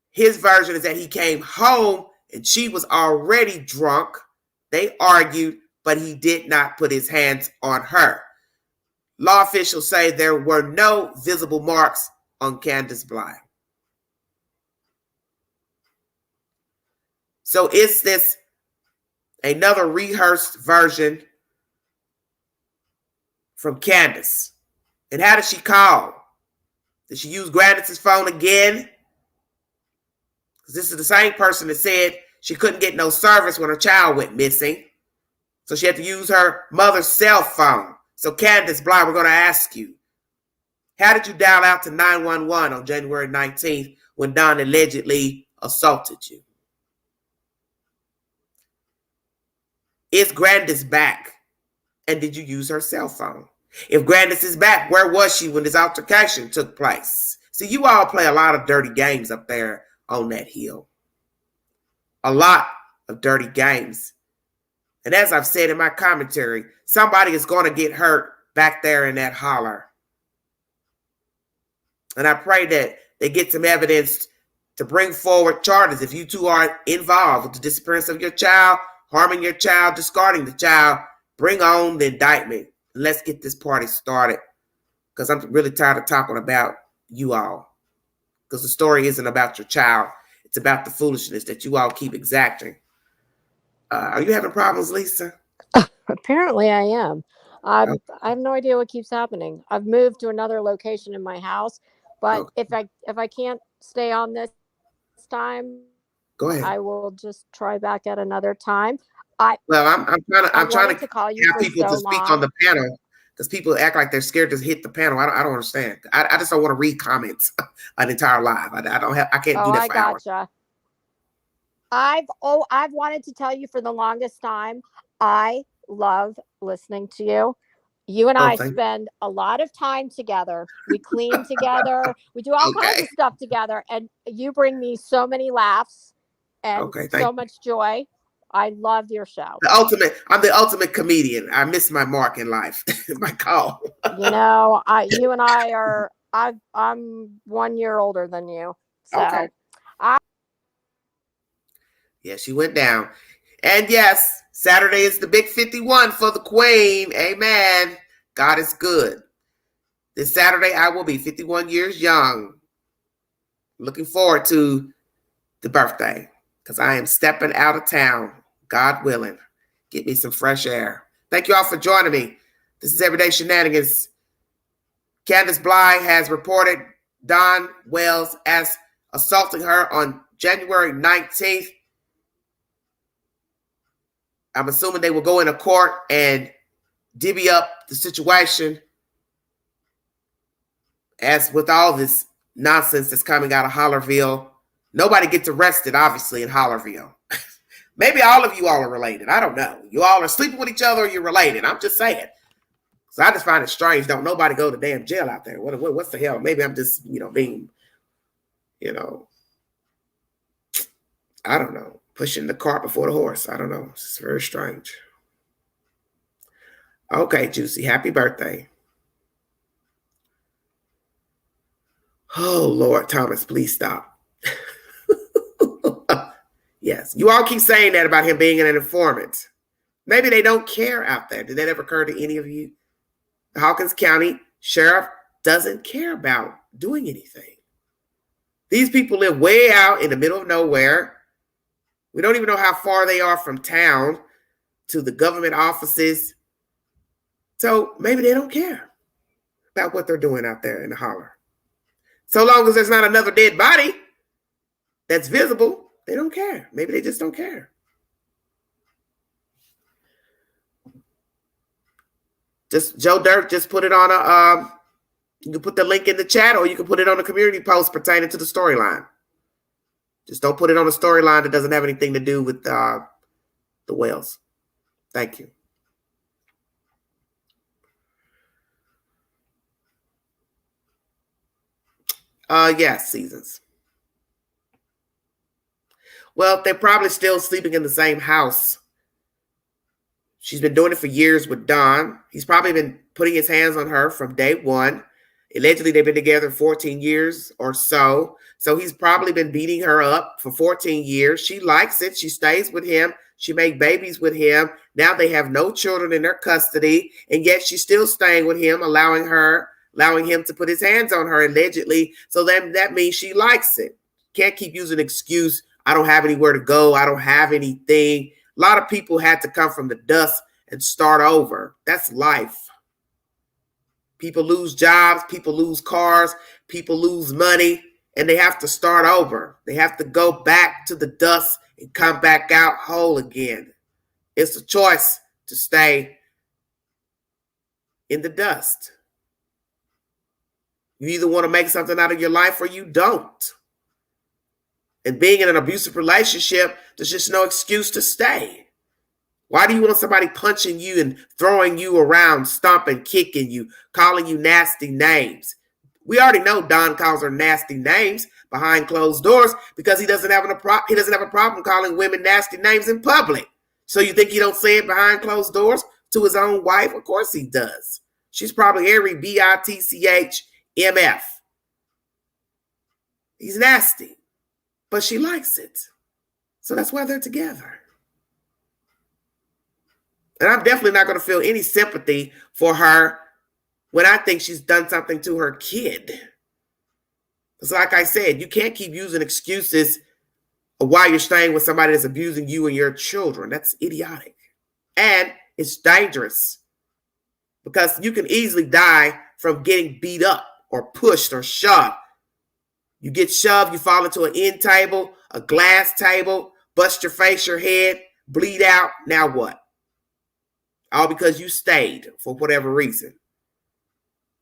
His version is that he came home and she was already drunk. They argued, but he did not put his hands on her. Law officials say there were no visible marks on Candace Bly. So is this another rehearsed version from Candus? And how did she call? Did she use Grandis's phone again? Because this is the same person that said She couldn't get no service when her child went missing. So she had to use her mother's cell phone. So Candus Bly, we're going to ask you, how did you dial out to 911 on January 19th when Don allegedly assaulted you? Is Grandis back? And did you use her cell phone? If Grandis is back, where was she when this altercation took place? See, you all play a lot of dirty games up there on that hill. A lot of dirty games. And as I've said in my commentary, somebody is going to get hurt back there in that holler. And I pray that they get some evidence to bring forward charges if you two are involved with the disappearance of your child, harming your child, discarding the child. Bring on the indictment. Let's get this party started, because I'm really tired of talking about you all, because the story isn't about your child. It's about the foolishness that you all keep exacting. Are you having problems, Lisa? Apparently I am. I have no idea what keeps happening. I've moved to another location in my house, but if I can't stay on this time, go ahead. I will just try back at another time. I'm trying to call you have people to speak on the panel, because people act like they're scared to hit the panel. I don't understand. I just don't want to read comments an entire live. I can't do that for hours. Gotcha. I've wanted to tell you for the longest time, I love listening to you. You and I spend a lot of time together. We clean together. We do all kinds of stuff together. And you bring me so many laughs and so much joy. I love your show. I'm the ultimate comedian. I miss my mark in life. My call. You know, you and I are, I'm 1 year older than you. So yeah, she went down. And yes, Saturday is the big 51 for the Queen. Amen. God is good. This Saturday, I will be 51 years young. Looking forward to the birthday, because I am stepping out of town, God willing. Get me some fresh air. Thank you all for joining me. This is Everyday Shenanigans. Candus Bly has reported Don Wells as assaulting her on January 19th. I'm assuming they will go into court and divvy up the situation. As with all this nonsense that's coming out of Hollerville, nobody gets arrested, obviously, in Hollerville. Maybe all of you all are related. I don't know. You all are sleeping with each other, or you're related. I'm just saying. So I just find it strange. Don't nobody go to damn jail out there. What's the hell? Maybe I'm just, being, I don't know, pushing the cart before the horse. I don't know. It's very strange. Okay, Juicy. Happy birthday. Oh, Lord, Thomas, please stop. Yes, you all keep saying that about him being an informant. Maybe they don't care out there. Did that ever occur to any of you? The Hawkins County Sheriff doesn't care about doing anything. These people live way out in the middle of nowhere. We don't even know how far they are from town to the government offices. So maybe they don't care about what they're doing out there in the holler. So long as there's not another dead body that's visible, they don't care. Maybe they just don't care. Just Joe Dirt just put it on you can put the link in the chat, or you can put it on a community post pertaining to the storyline. Just don't put it on a storyline that doesn't have anything to do with the Wells. Thank you. Yes, Seasons. Well, they're probably still sleeping in the same house. She's been doing it for years with Don. He's probably been putting his hands on her from day one. Allegedly, they've been together 14 years or so. So he's probably been beating her up for 14 years. She likes it. She stays with him. She made babies with him. Now they have no children in their custody. And yet she's still staying with him, allowing him to put his hands on her, allegedly. So that means she likes it. Can't keep using an excuse. I don't have anywhere to go. I don't have anything. A lot of people had to come from the dust and start over. That's life. People lose jobs. People lose cars. People lose money. and they have to start over. They have to go back to the dust and come back out whole again. It's a choice to stay in the dust. You either want to make something out of your life or you don't. And being in an abusive relationship, there's just no excuse to stay. Why do you want somebody punching you and throwing you around, stomping, kicking you, calling you nasty names? We already know Don calls her nasty names behind closed doors because he doesn't have a problem calling women nasty names in public. So you think he don't say it behind closed doors to his own wife? Of course he does. She's probably every bitchmf. He's nasty, but she likes it. So that's why they're together. And I'm definitely not going to feel any sympathy for her when I think she's done something to her kid. Because like I said, you can't keep using excuses of why you're staying with somebody that's abusing you and your children. That's idiotic. And it's dangerous because you can easily die from getting beat up or pushed or shoved. You get shoved, you fall into an end table, a glass table, bust your face, your head, bleed out. Now what? All because you stayed for whatever reason.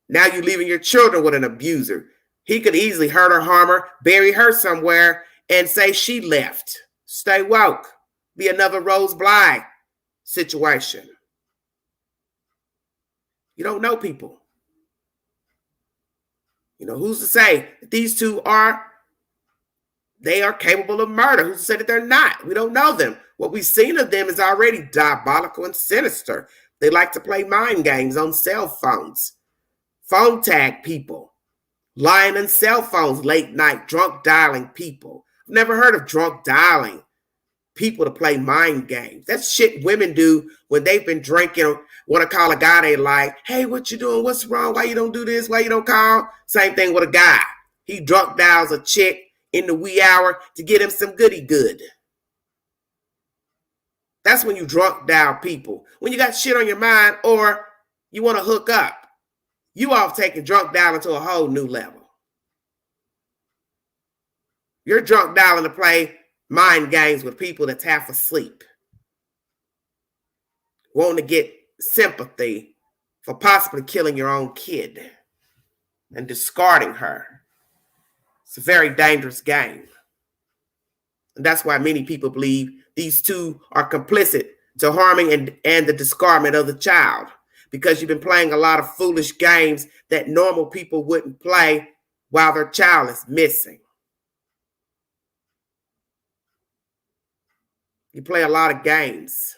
Now you're leaving your children with an abuser. He could easily hurt or harm her, bury her somewhere, and say she left. Stay woke. Be another Rose Bly situation. You don't know people. You know, who's to say that these two are capable of murder? Who's to say that they're not? We don't know them. What we've seen of them is already diabolical and sinister. They like to play mind games on cell phones, phone tag people, lying on cell phones late night, drunk dialing people. I've never heard of drunk dialing people to play mind games. That's shit women do when they've been drinking, want to call a guy they like, hey, what you doing? What's wrong? Why you don't do this? Why you don't call? Same thing with a guy. He drunk dials a chick in the wee hour to get him some goody good. That's when you drunk dial people. When you got shit on your mind or you want to hook up, you all taking drunk dialing to a whole new level. You're drunk dialing to play mind games with people that's half asleep, wanting to get sympathy for possibly killing your own kid and discarding her. It's a very dangerous game. And that's why many people believe these two are complicit to harming and the discardment of the child, because you've been playing a lot of foolish games that normal people wouldn't play while their child is missing. You play a lot of games.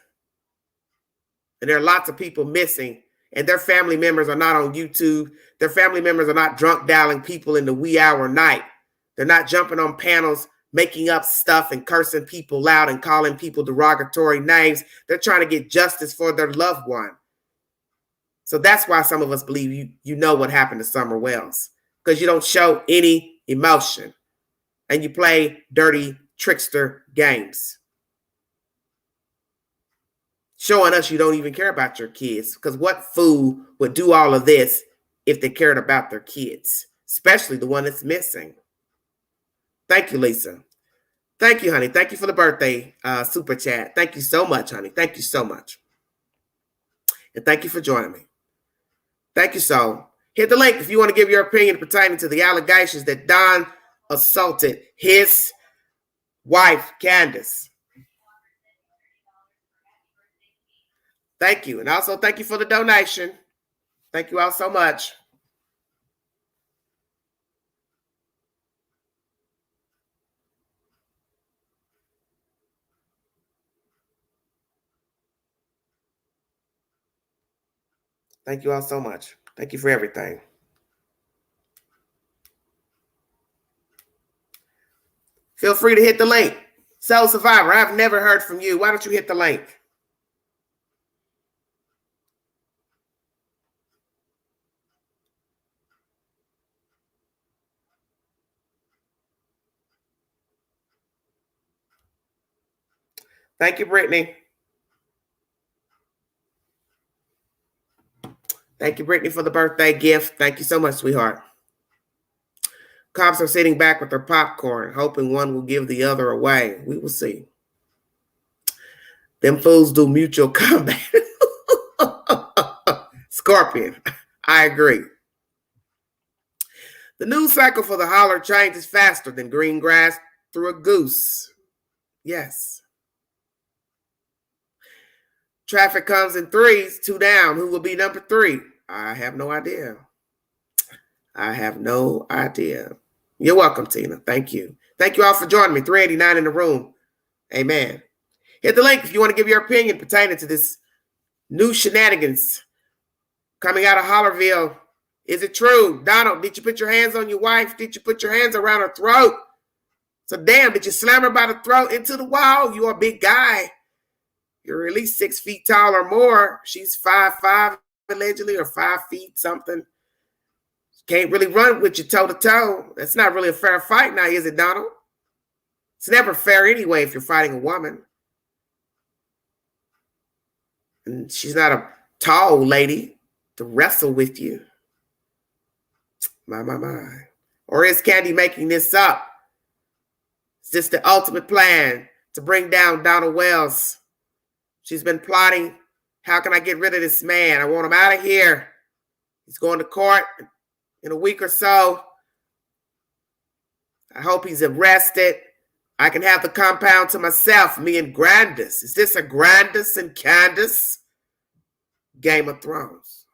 And there are lots of people missing, and their family members are not on YouTube. Their family members are not drunk dialing people in the wee hour night. They're not jumping on panels, making up stuff and cursing people out and calling people derogatory names. They're trying to get justice for their loved one. So that's why some of us believe you know what happened to Summer Wells, because you don't show any emotion and you play dirty trickster games, showing us you don't even care about your kids. Because what fool would do all of this if they cared about their kids, especially the one that's missing? Thank you, Lisa. Thank you, honey. Thank you for the birthday super chat. Thank you so much, honey. Thank you so much. And thank you for joining me. Thank you so. Hit the link if you want to give your opinion pertaining to the allegations that Don assaulted his wife, Candus. Thank you. And also thank you for the donation. Thank you all so much. Thank you all so much. Thank you for everything. Feel free to hit the link. Soul Survivor, I've never heard from you. Why don't you hit the link? Thank you, Brittany. Thank you, Brittany, for the birthday gift. Thank you so much, sweetheart. Cops are sitting back with their popcorn, hoping one will give the other away. We will see. Them fools do mutual combat. Scorpion, I agree. The news cycle for the holler changes faster than green grass through a goose. Yes. Traffic comes in threes, 2 down. Who will be number 3? I have no idea. I have no idea. You're welcome, Tina. Thank you. Thank you all for joining me. 389 in the room. Amen. Hit the link if you want to give your opinion pertaining to this new shenanigans coming out of Hollerville. Is it true? Donald, did you put your hands on your wife? Did you put your hands around her throat? So damn, did you slam her by the throat into the wall? You're a big guy. You're at least 6 feet tall or more. She's 5'5", allegedly, or 5 feet something. Can't really run with you toe to toe. That's not really a fair fight now, is it, Donald? It's never fair anyway if you're fighting a woman. And she's not a tall lady to wrestle with you. My. Or is Candy making this up? Is this the ultimate plan to bring down Donald Wells? She's been plotting, how can I get rid of this man? I want him out of here. He's going to court in a week or so. I hope he's arrested. I can have the compound to myself, me and Grandus. Is this a Grandus and Candus? Game of Thrones.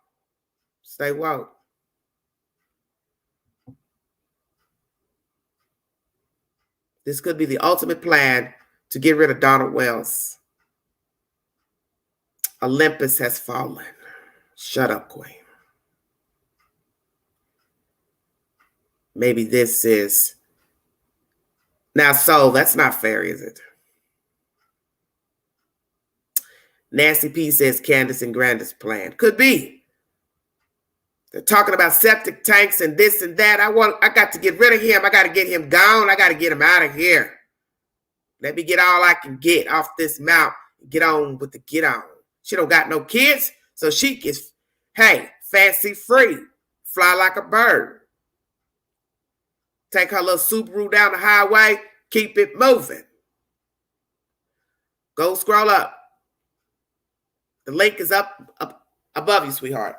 Stay woke. This could be the ultimate plan to get rid of Donald Wells. Olympus has fallen. Shut up, Queen. Maybe this is... Now, so that's not fair, is it? Nancy P says Candus and Grandis plan. Could be. They're talking about septic tanks and this and that. I got to get rid of him. I got to get him gone. I got to get him out of here. Let me get all I can get off this mount. Get on with the get on. She don't got no kids, so she gets, hey, fancy free. Fly like a bird. Take her little Subaru down the highway. Keep it moving. Go scroll up. The link is up above you, sweetheart.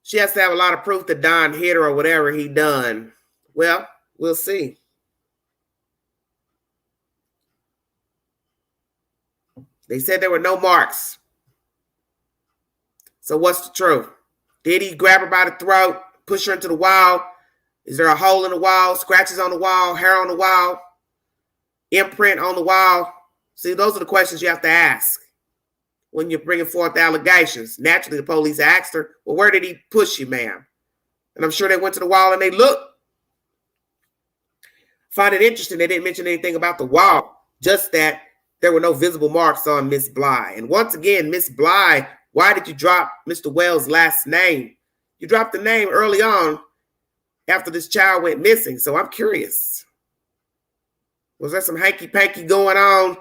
She has to have a lot of proof that Don hit her or whatever he done. Well, we'll see. They said there were no marks. So what's the truth? Did he grab her by the throat, push her into the wall? Is there a hole in the wall, scratches on the wall, hair on the wall, imprint on the wall? See, those are the questions you have to ask when you're bringing forth allegations. Naturally, the police asked her, well, where did he push you, ma'am? And I'm sure they went to the wall and they looked. Find it interesting they didn't mention anything about the wall, just that there were no visible marks on Miss Bly. And once again, Miss Bly, why did you drop Mr. Wells' last name? You dropped the name early on after this child went missing. So I'm curious. Was there some hanky-panky going on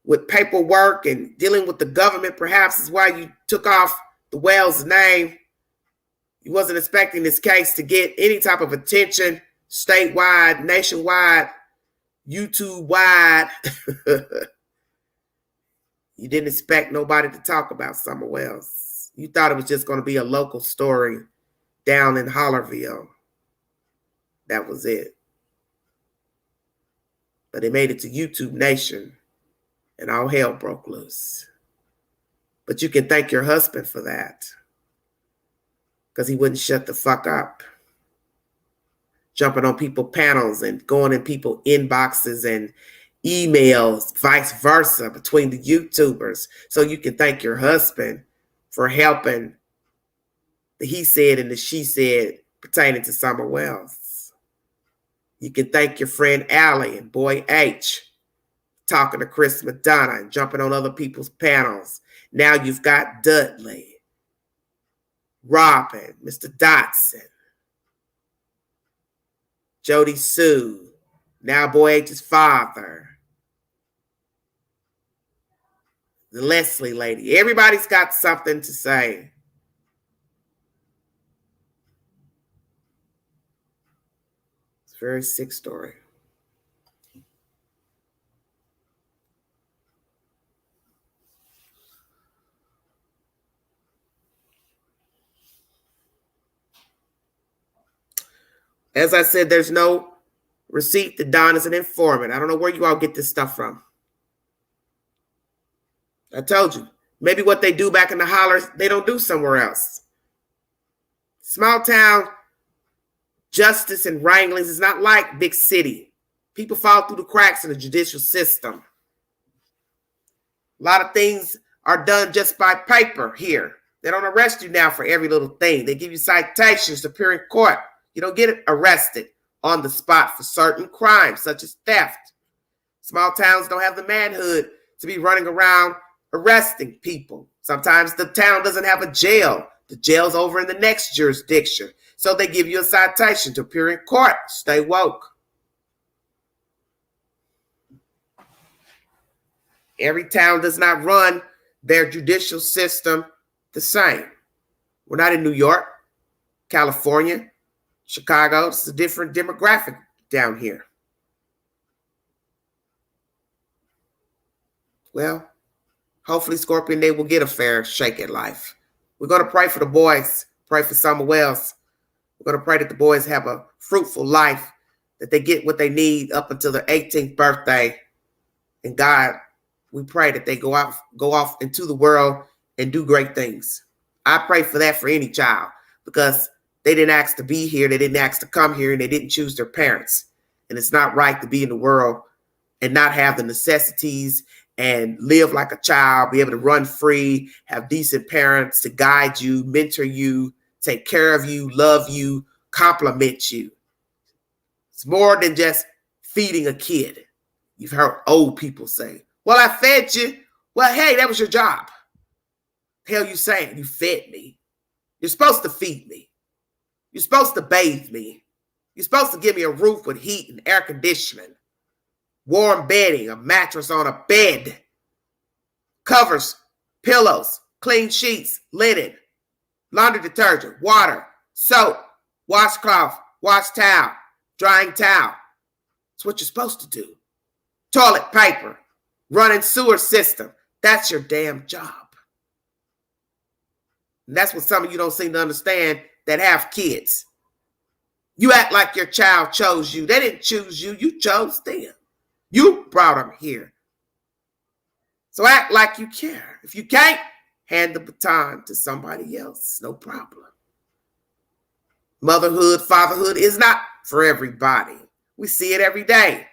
with paperwork and dealing with the government? Perhaps is why you took off the Wells' name. You wasn't expecting this case to get any type of attention statewide, nationwide, YouTube-wide. You didn't expect nobody to talk about Summer Wells. You thought it was just going to be a local story down in Hollerville. That was it. But it made it to YouTube Nation, and all hell broke loose. But you can thank your husband for that, because he wouldn't shut the fuck up. Jumping on people's panels and going in people's inboxes and emails, vice versa, between the YouTubers. So you can thank your husband for helping the he said and the she said pertaining to Summer Wells. You can thank your friend Allie and Boy H talking to Chris Madonna and jumping on other people's panels. Now you've got Dudley, Robin, Mr. Dotson, Jody Sue, now Boy H's father, The Leslie lady. Everybody's got something to say. It's a very sick story. As I said, there's no receipt that Don is an informant. I don't know where you all get this stuff from. I told you. Maybe what they do back in the hollers, they don't do somewhere else. Small town justice and wranglings is not like big city. People fall through the cracks in the judicial system. A lot of things are done just by paper here. They don't arrest you now for every little thing. They give you citations to appear in court. You don't get arrested on the spot for certain crimes, such as theft. Small towns don't have the manhood to be running around arresting people. Sometimes the town doesn't have a jail. The jail's over in the next jurisdiction. So they give you a citation to appear in court. Stay woke. Every town does not run their judicial system the same. We're not in New York, California, Chicago. It's a different demographic down here. Well, hopefully, Scorpion Day will get a fair shake at life. We're going to pray for the boys, pray for Summer Wells. We're going to pray that the boys have a fruitful life, that they get what they need up until their 18th birthday. And God, we pray that they go off into the world and do great things. I pray for that for any child, because they didn't ask to be here. They didn't ask to come here, and they didn't choose their parents. And it's not right to be in the world and not have the necessities and live like a child, be able to run free, have decent parents to guide you, mentor you, take care of you, love you, compliment you. It's more than just feeding a kid. You've heard old people say, well, I fed you. Well, hey, that was your job. The hell you saying? You fed me. You're supposed to feed me. You're supposed to bathe me. You're supposed to give me a roof with heat and air conditioning, warm bedding, a mattress on a bed, covers, pillows, clean sheets, linen, laundry detergent, water, soap, washcloth, wash towel, drying towel. That's what you're supposed to do. Toilet paper, running sewer system. That's your damn job. And that's what some of you don't seem to understand that have kids. You act like your child chose you. They didn't choose you. You chose them. You brought them here. So act like you care. If you can't, hand the baton to somebody else. No problem. Motherhood, fatherhood is not for everybody. We see it every day.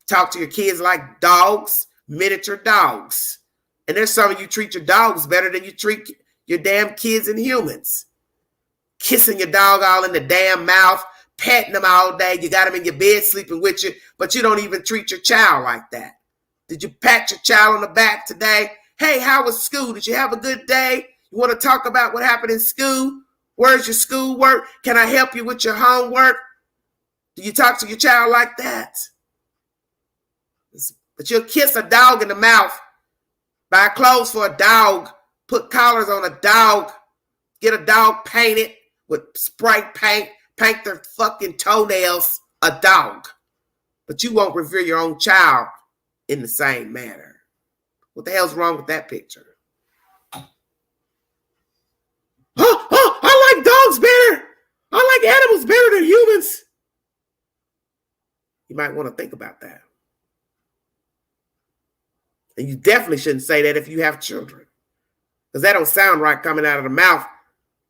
Talk to your kids like dogs, miniature dogs. And there's some of you treat your dogs better than you treat your damn kids and humans. Kissing your dog all in the damn mouth, petting them all day. You got them in your bed sleeping with you, but you don't even treat your child like that. Did you pat your child on the back today? Hey, how was school? Did you have a good day? You want to talk about what happened in school? Where's your schoolwork? Can I help you with your homework? Do you talk to your child like that? But you'll kiss a dog in the mouth, buy clothes for a dog, put collars on a dog, get a dog painted with spray paint, paint their fucking toenails, a dog. But you won't revere your own child in the same manner. What the hell's wrong with that picture? I like dogs better. I like animals better than humans. You might want to think about that. And you definitely shouldn't say that if you have children, because that don't sound right coming out of the mouth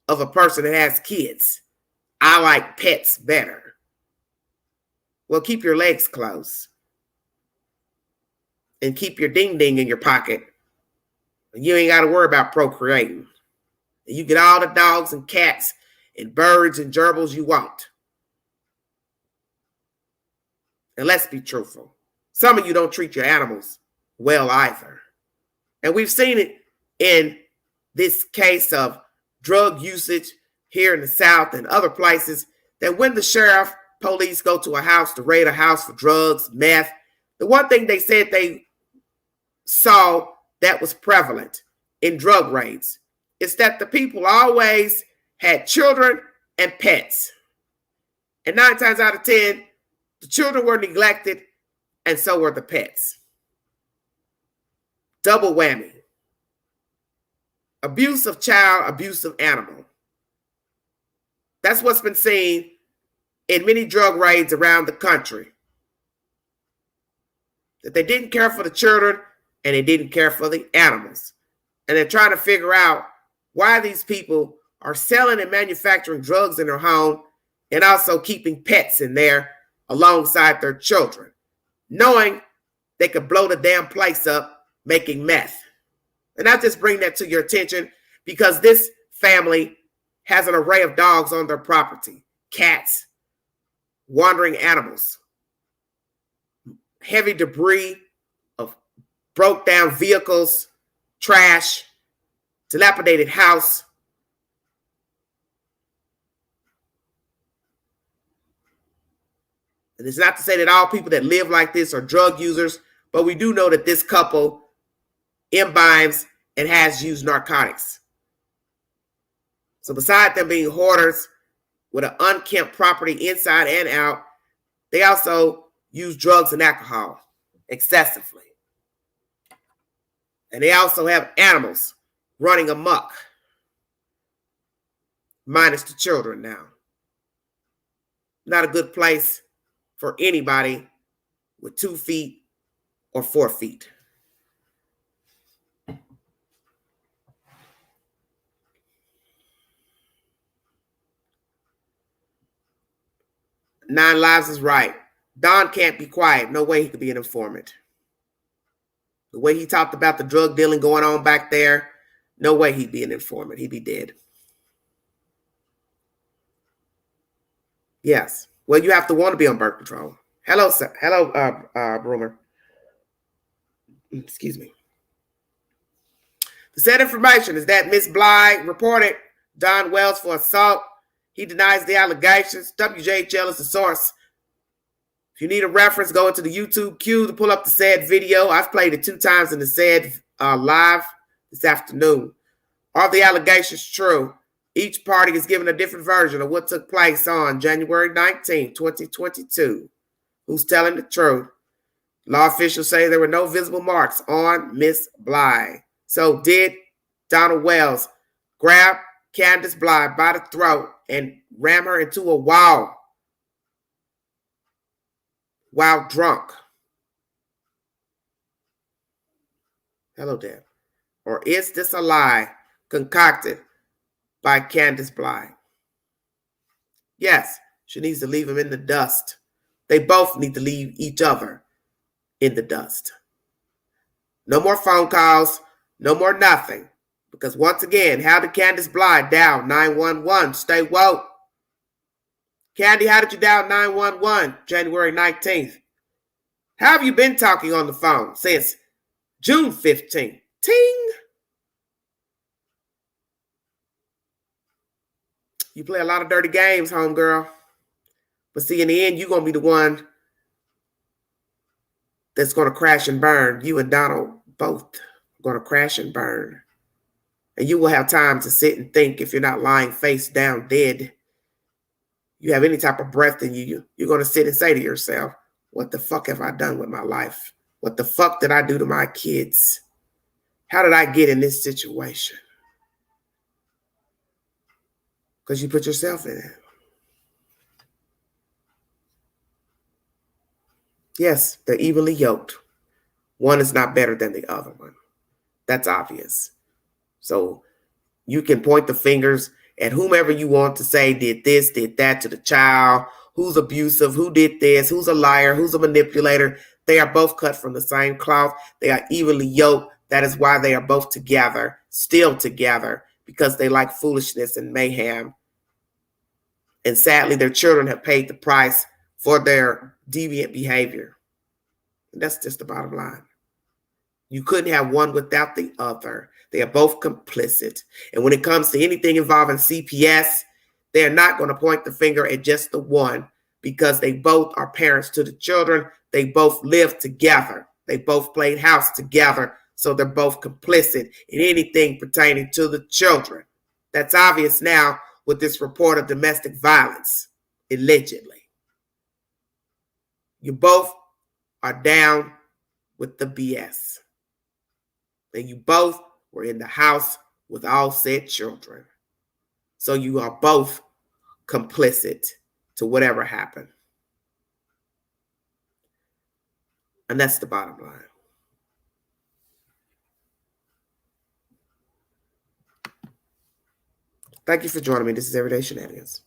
of a person that has kids. I like pets better. Well, keep your legs closed and keep your ding ding in your pocket. You ain't got to worry about procreating. And you get all the dogs and cats and birds and gerbils you want. And let's be truthful. Some of you don't treat your animals well either. And we've seen it in this case of drug usage here in the South and other places, that when the sheriff, police go to a house to raid a house for drugs, meth, the one thing they said they saw that was prevalent in drug raids is that the people always had children and pets. And 9 times out of 10, the children were neglected and so were the pets. Double whammy. Abuse of child, abuse of animal. That's what's been seen in many drug raids around the country. That they didn't care for the children and they didn't care for the animals. And they're trying to figure out why these people are selling and manufacturing drugs in their home and also keeping pets in there alongside their children, knowing they could blow the damn place up making meth. And I just bring that to your attention because this family has an array of dogs on their property, cats, wandering animals, heavy debris of broke down vehicles, trash, dilapidated house. And it's not to say that all people that live like this are drug users, but we do know that this couple imbibes and has used narcotics. So beside them being hoarders with an unkempt property inside and out, they also use drugs and alcohol excessively. And they also have animals running amok, minus the children now. Not a good place for anybody with 2 feet or 4 feet. Nine Lives is right. Don can't be quiet. No way he could be an informant. The way he talked about the drug dealing going on back there, no way he'd be an informant. He'd be dead. Yes. Well, you have to want to be on birth control. Hello, sir. Hello, Broomer. Excuse me. The said information is that Miss Bly reported Don Wells for assault. He denies the allegations. WJHL is the source. If you need a reference, go into the YouTube queue to pull up the said video. I've played it 2 times in the said live this afternoon. Are the allegations true? Each party is given a different version of what took place on January 19, 2022. Who's telling the truth? Law officials say there were no visible marks on Miss Bly. So did Donald Wells grab Candus Bly by the throat and ram her into a wall while drunk? Hello there. Or is this a lie concocted by Candus Bly? Yes, she needs to leave him in the dust. They both need to leave each other in the dust. No more phone calls, no more nothing. Because once again, how did Candus Bly dial 911? Stay woke. Candy, how did you dial 911 January 19th? How have you been talking on the phone since June 15th? Ting! You play a lot of dirty games, homegirl. But see, in the end, you're going to be the one that's going to crash and burn. You and Donald both are going to crash and burn. And you will have time to sit and think if you're not lying face down dead. You have any type of breath in you, you're going to sit and say to yourself, what the fuck have I done with my life? What the fuck did I do to my kids? How did I get in this situation? Because you put yourself in it. Yes, they're evenly yoked. One is not better than the other one. That's obvious. So you can point the fingers at whomever you want to say did this, did that to the child, who's abusive, who did this, who's a liar, who's a manipulator. They are both cut from the same cloth. They are evenly yoked. That is why they are both together, still together, because they like foolishness and mayhem. And sadly, their children have paid the price for their deviant behavior. And that's just the bottom line. You couldn't have one without the other. They are both complicit. And when it comes to anything involving CPS, they're not going to point the finger at just the one because they both are parents to the children. They both live together. They both played house together So they're both complicit in anything pertaining to the children. That's obvious now with this report of domestic violence, allegedly. You both are down with the BS. And you both were in the house with all said children. So you are both complicit to whatever happened. And that's the bottom line. Thank you for joining me. This is Everyday Shenanigans.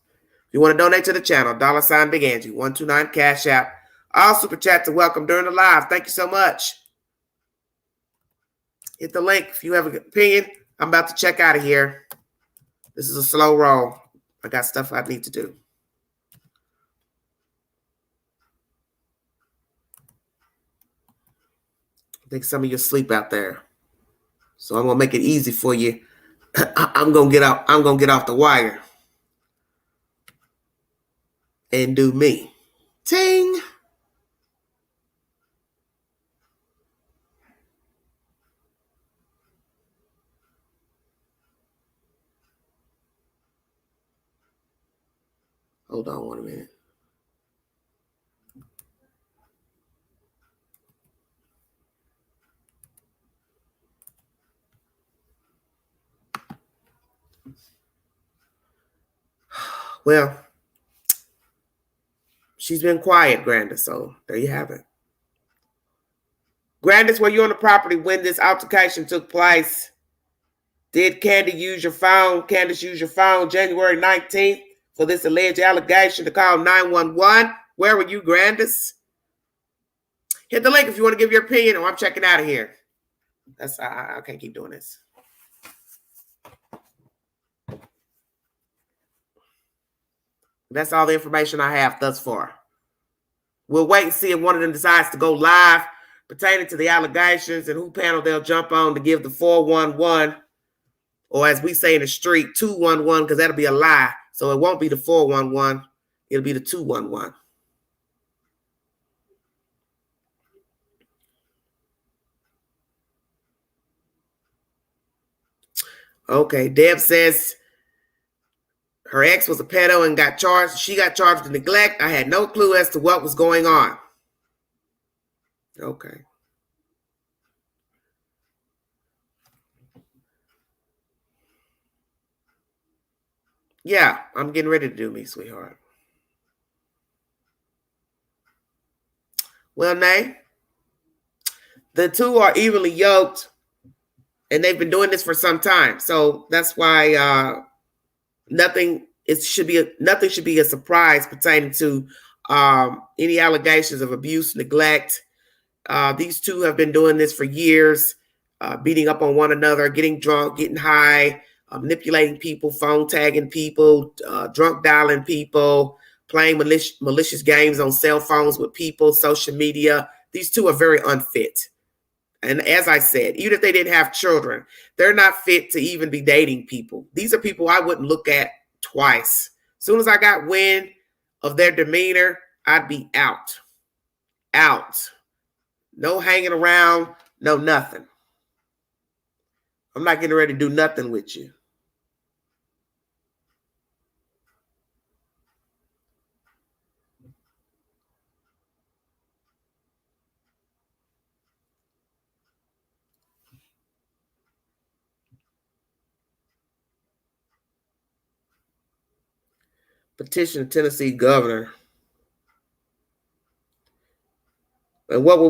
If you want to donate to the channel, $ Big Angie, 129 Cash App. All super chats are welcome during the live. Thank you so much. Hit the link if you have an opinion. I'm about to check out of here. This is a slow roll. I got stuff I need to do. I think some of you sleep out there. So I'm gonna make it easy for you. I'm gonna get off the wire and do me. Ting. Hold on 1 minute. Well, she's been quiet, Grandis, so there you have it. Grandis, were you on the property when this altercation took place? Did Candy use your phone? Candace use your phone January 19th for this alleged allegation to call 911? Where were you, Grandis? Hit the link if you want to give your opinion, or I'm checking out of here. I can't keep doing this. That's all the information I have thus far. We'll wait and see if one of them decides to go live pertaining to the allegations and who panel they'll jump on to give the 411, or as we say in the street, 211, because that'll be a lie. So it won't be the 411. It'll be the 211. Okay, Deb says her ex was a pedo and got charged. She got charged with neglect. I had no clue as to what was going on. Okay. Yeah, I'm getting ready to do me, sweetheart. Well, Nay, the two are evenly yoked, and they've been doing this for some time. So that's why nothing should be a surprise pertaining to any allegations of abuse, neglect. These two have been doing this for years, beating up on one another, getting drunk, getting high, manipulating people, phone tagging people, drunk dialing people, playing malicious games on cell phones with people, social media. These two are very unfit. And as I said, even if they didn't have children, they're not fit to even be dating people. These are people I wouldn't look at twice. As soon as I got wind of their demeanor, I'd be out. Out. No hanging around, no nothing. I'm not getting ready to do nothing with you. Petition the Tennessee governor. And what will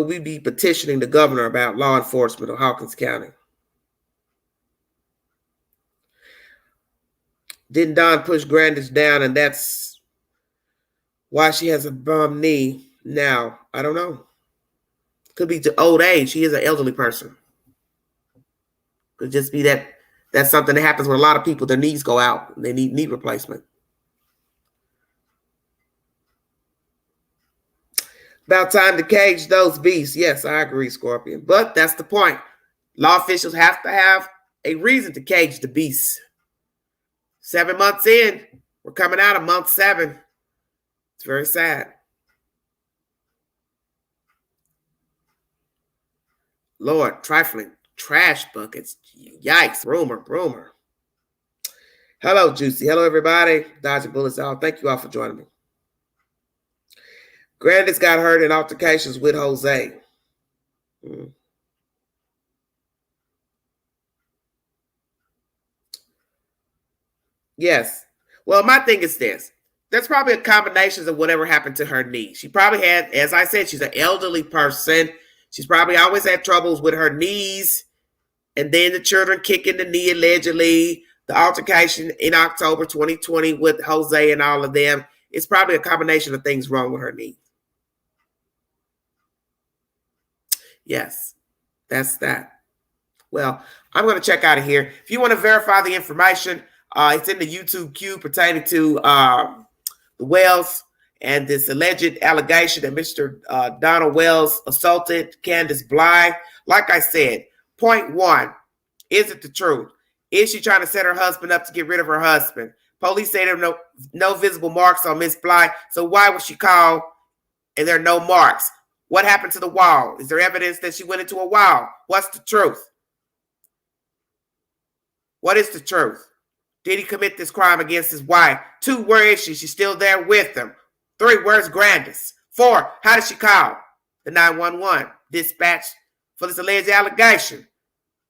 we be petitioning the governor about? Law enforcement of Hawkins County. Didn't Dawn push Grandis down, and that's why she has a bum knee now? I don't know. Could be to old age. She is an elderly person. Could just be that's something that happens when a lot of people, their knees go out and they need knee replacement. About time to cage those beasts. Yes, I agree, Scorpion. But that's the point. Law officials have to have a reason to cage the beasts. 7 months in, we're coming out of month 7. It's very sad. Lord, trifling trash buckets. Yikes. Rumor. Hello, Juicy. Hello, everybody. Dodging bullets all. Thank you all for joining me. Candus got hurt in altercations with Jose. Yes. Well, my thing is this. There's probably a combination of whatever happened to her knee. She probably had, as I said, she's an elderly person. She's probably always had troubles with her knees. And then the children kicking the knee, allegedly. The altercation in October 2020 with Jose and all of them. It's probably a combination of things wrong with her knee. Yes, that's that. Well, I'm going to check out of here. If you want to verify the information, it's in the YouTube queue pertaining to the Wells and this alleged allegation that Mr. Donald Wells assaulted Candus Bly. Like I said, point one, is it the truth? Is she trying to set her husband up to get rid of her husband? Police say there are no visible marks on Miss Bly, so why was she called and there are no marks? What happened to the wall? Is there evidence that she went into a wall? What's the truth? What is the truth? Did he commit this crime against his wife? 2, where is she? She's still there with him. 3, where's Candus? 4, how did she call the 911 dispatch for this alleged allegation?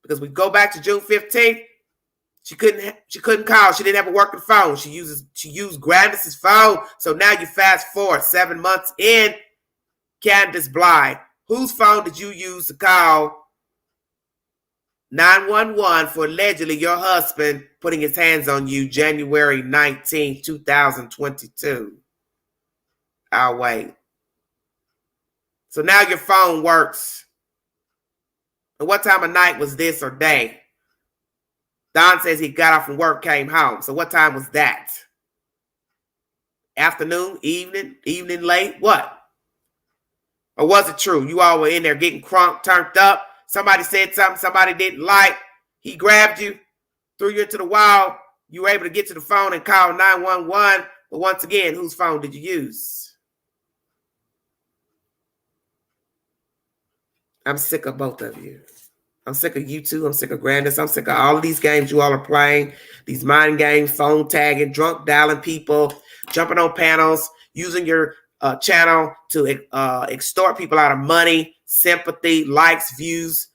Because we go back to June 15th, she couldn't call. She didn't have a working phone. She used Candus's phone. So now you fast forward 7 months in, Candus Bly. Whose phone did you use to call 911 for allegedly your husband putting his hands on you January 19, 2022? I'll wait. So now your phone works. And what time of night was this or day? Don says he got off from work, came home. So what time was that? Afternoon, evening late, what? Or was it true? You all were in there getting crunk, turned up. Somebody said something somebody didn't like. He grabbed you, threw you into the wall. You were able to get to the phone and call 911. But once again, whose phone did you use? I'm sick of both of you. I'm sick of you two. I'm sick of Candus. I'm sick of all of these games you all are playing. These mind games, phone tagging, drunk dialing people, jumping on panels, using your channel to extort people out of money, sympathy, likes, views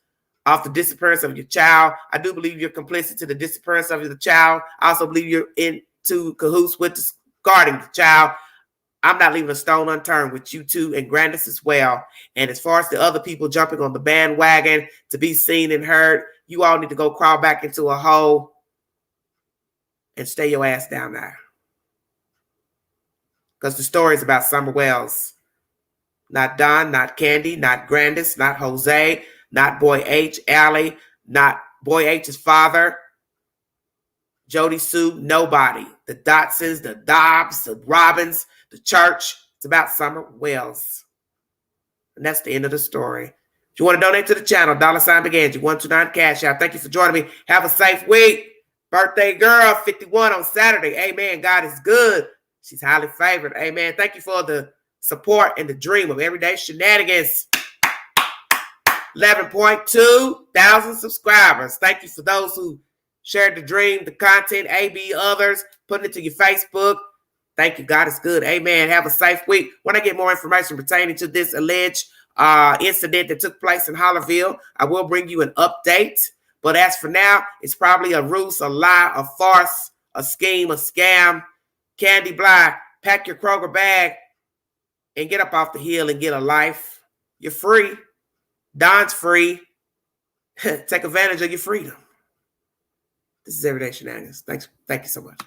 off the disappearance of your child. I do believe you're complicit to the disappearance of the child. I also believe you're into cahoots with discarding the child. I'm not leaving a stone unturned with you two and Candus as well. And as far as the other people jumping on the bandwagon to be seen and heard, you all need to go crawl back into a hole and stay your ass down there. Because the story is about Summer Wells. Not Don, not Candy, not Candus, not Jose, not Boy H, Allie, not Boy H's father, Jody Sue, nobody. The Dotsons, the Dobbs, the Robbins, the church. It's about Summer Wells. And that's the end of the story. If you want to donate to the channel, $Beganji, 129 Cash Out. Thank you for joining me. Have a safe week. Birthday girl, 51 on Saturday. Amen. God is good. She's highly favored. Amen. Thank you for the support and the dream of everyday shenanigans. 11.2 thousand subscribers. Thank you for those who shared the dream, the content, AB, others, putting it to your Facebook. Thank you. God is good. Amen. Have a safe week. When I get more information pertaining to this alleged incident that took place in Hollerville, I will bring you an update. But as for now, it's probably a ruse, a lie, a farce, a scheme, a scam. Candy Bly, pack your Kroger bag and get up off the hill and get a life. You're free. Don's free. Take advantage of your freedom. This is Everyday Shenanigans. Thank you so much.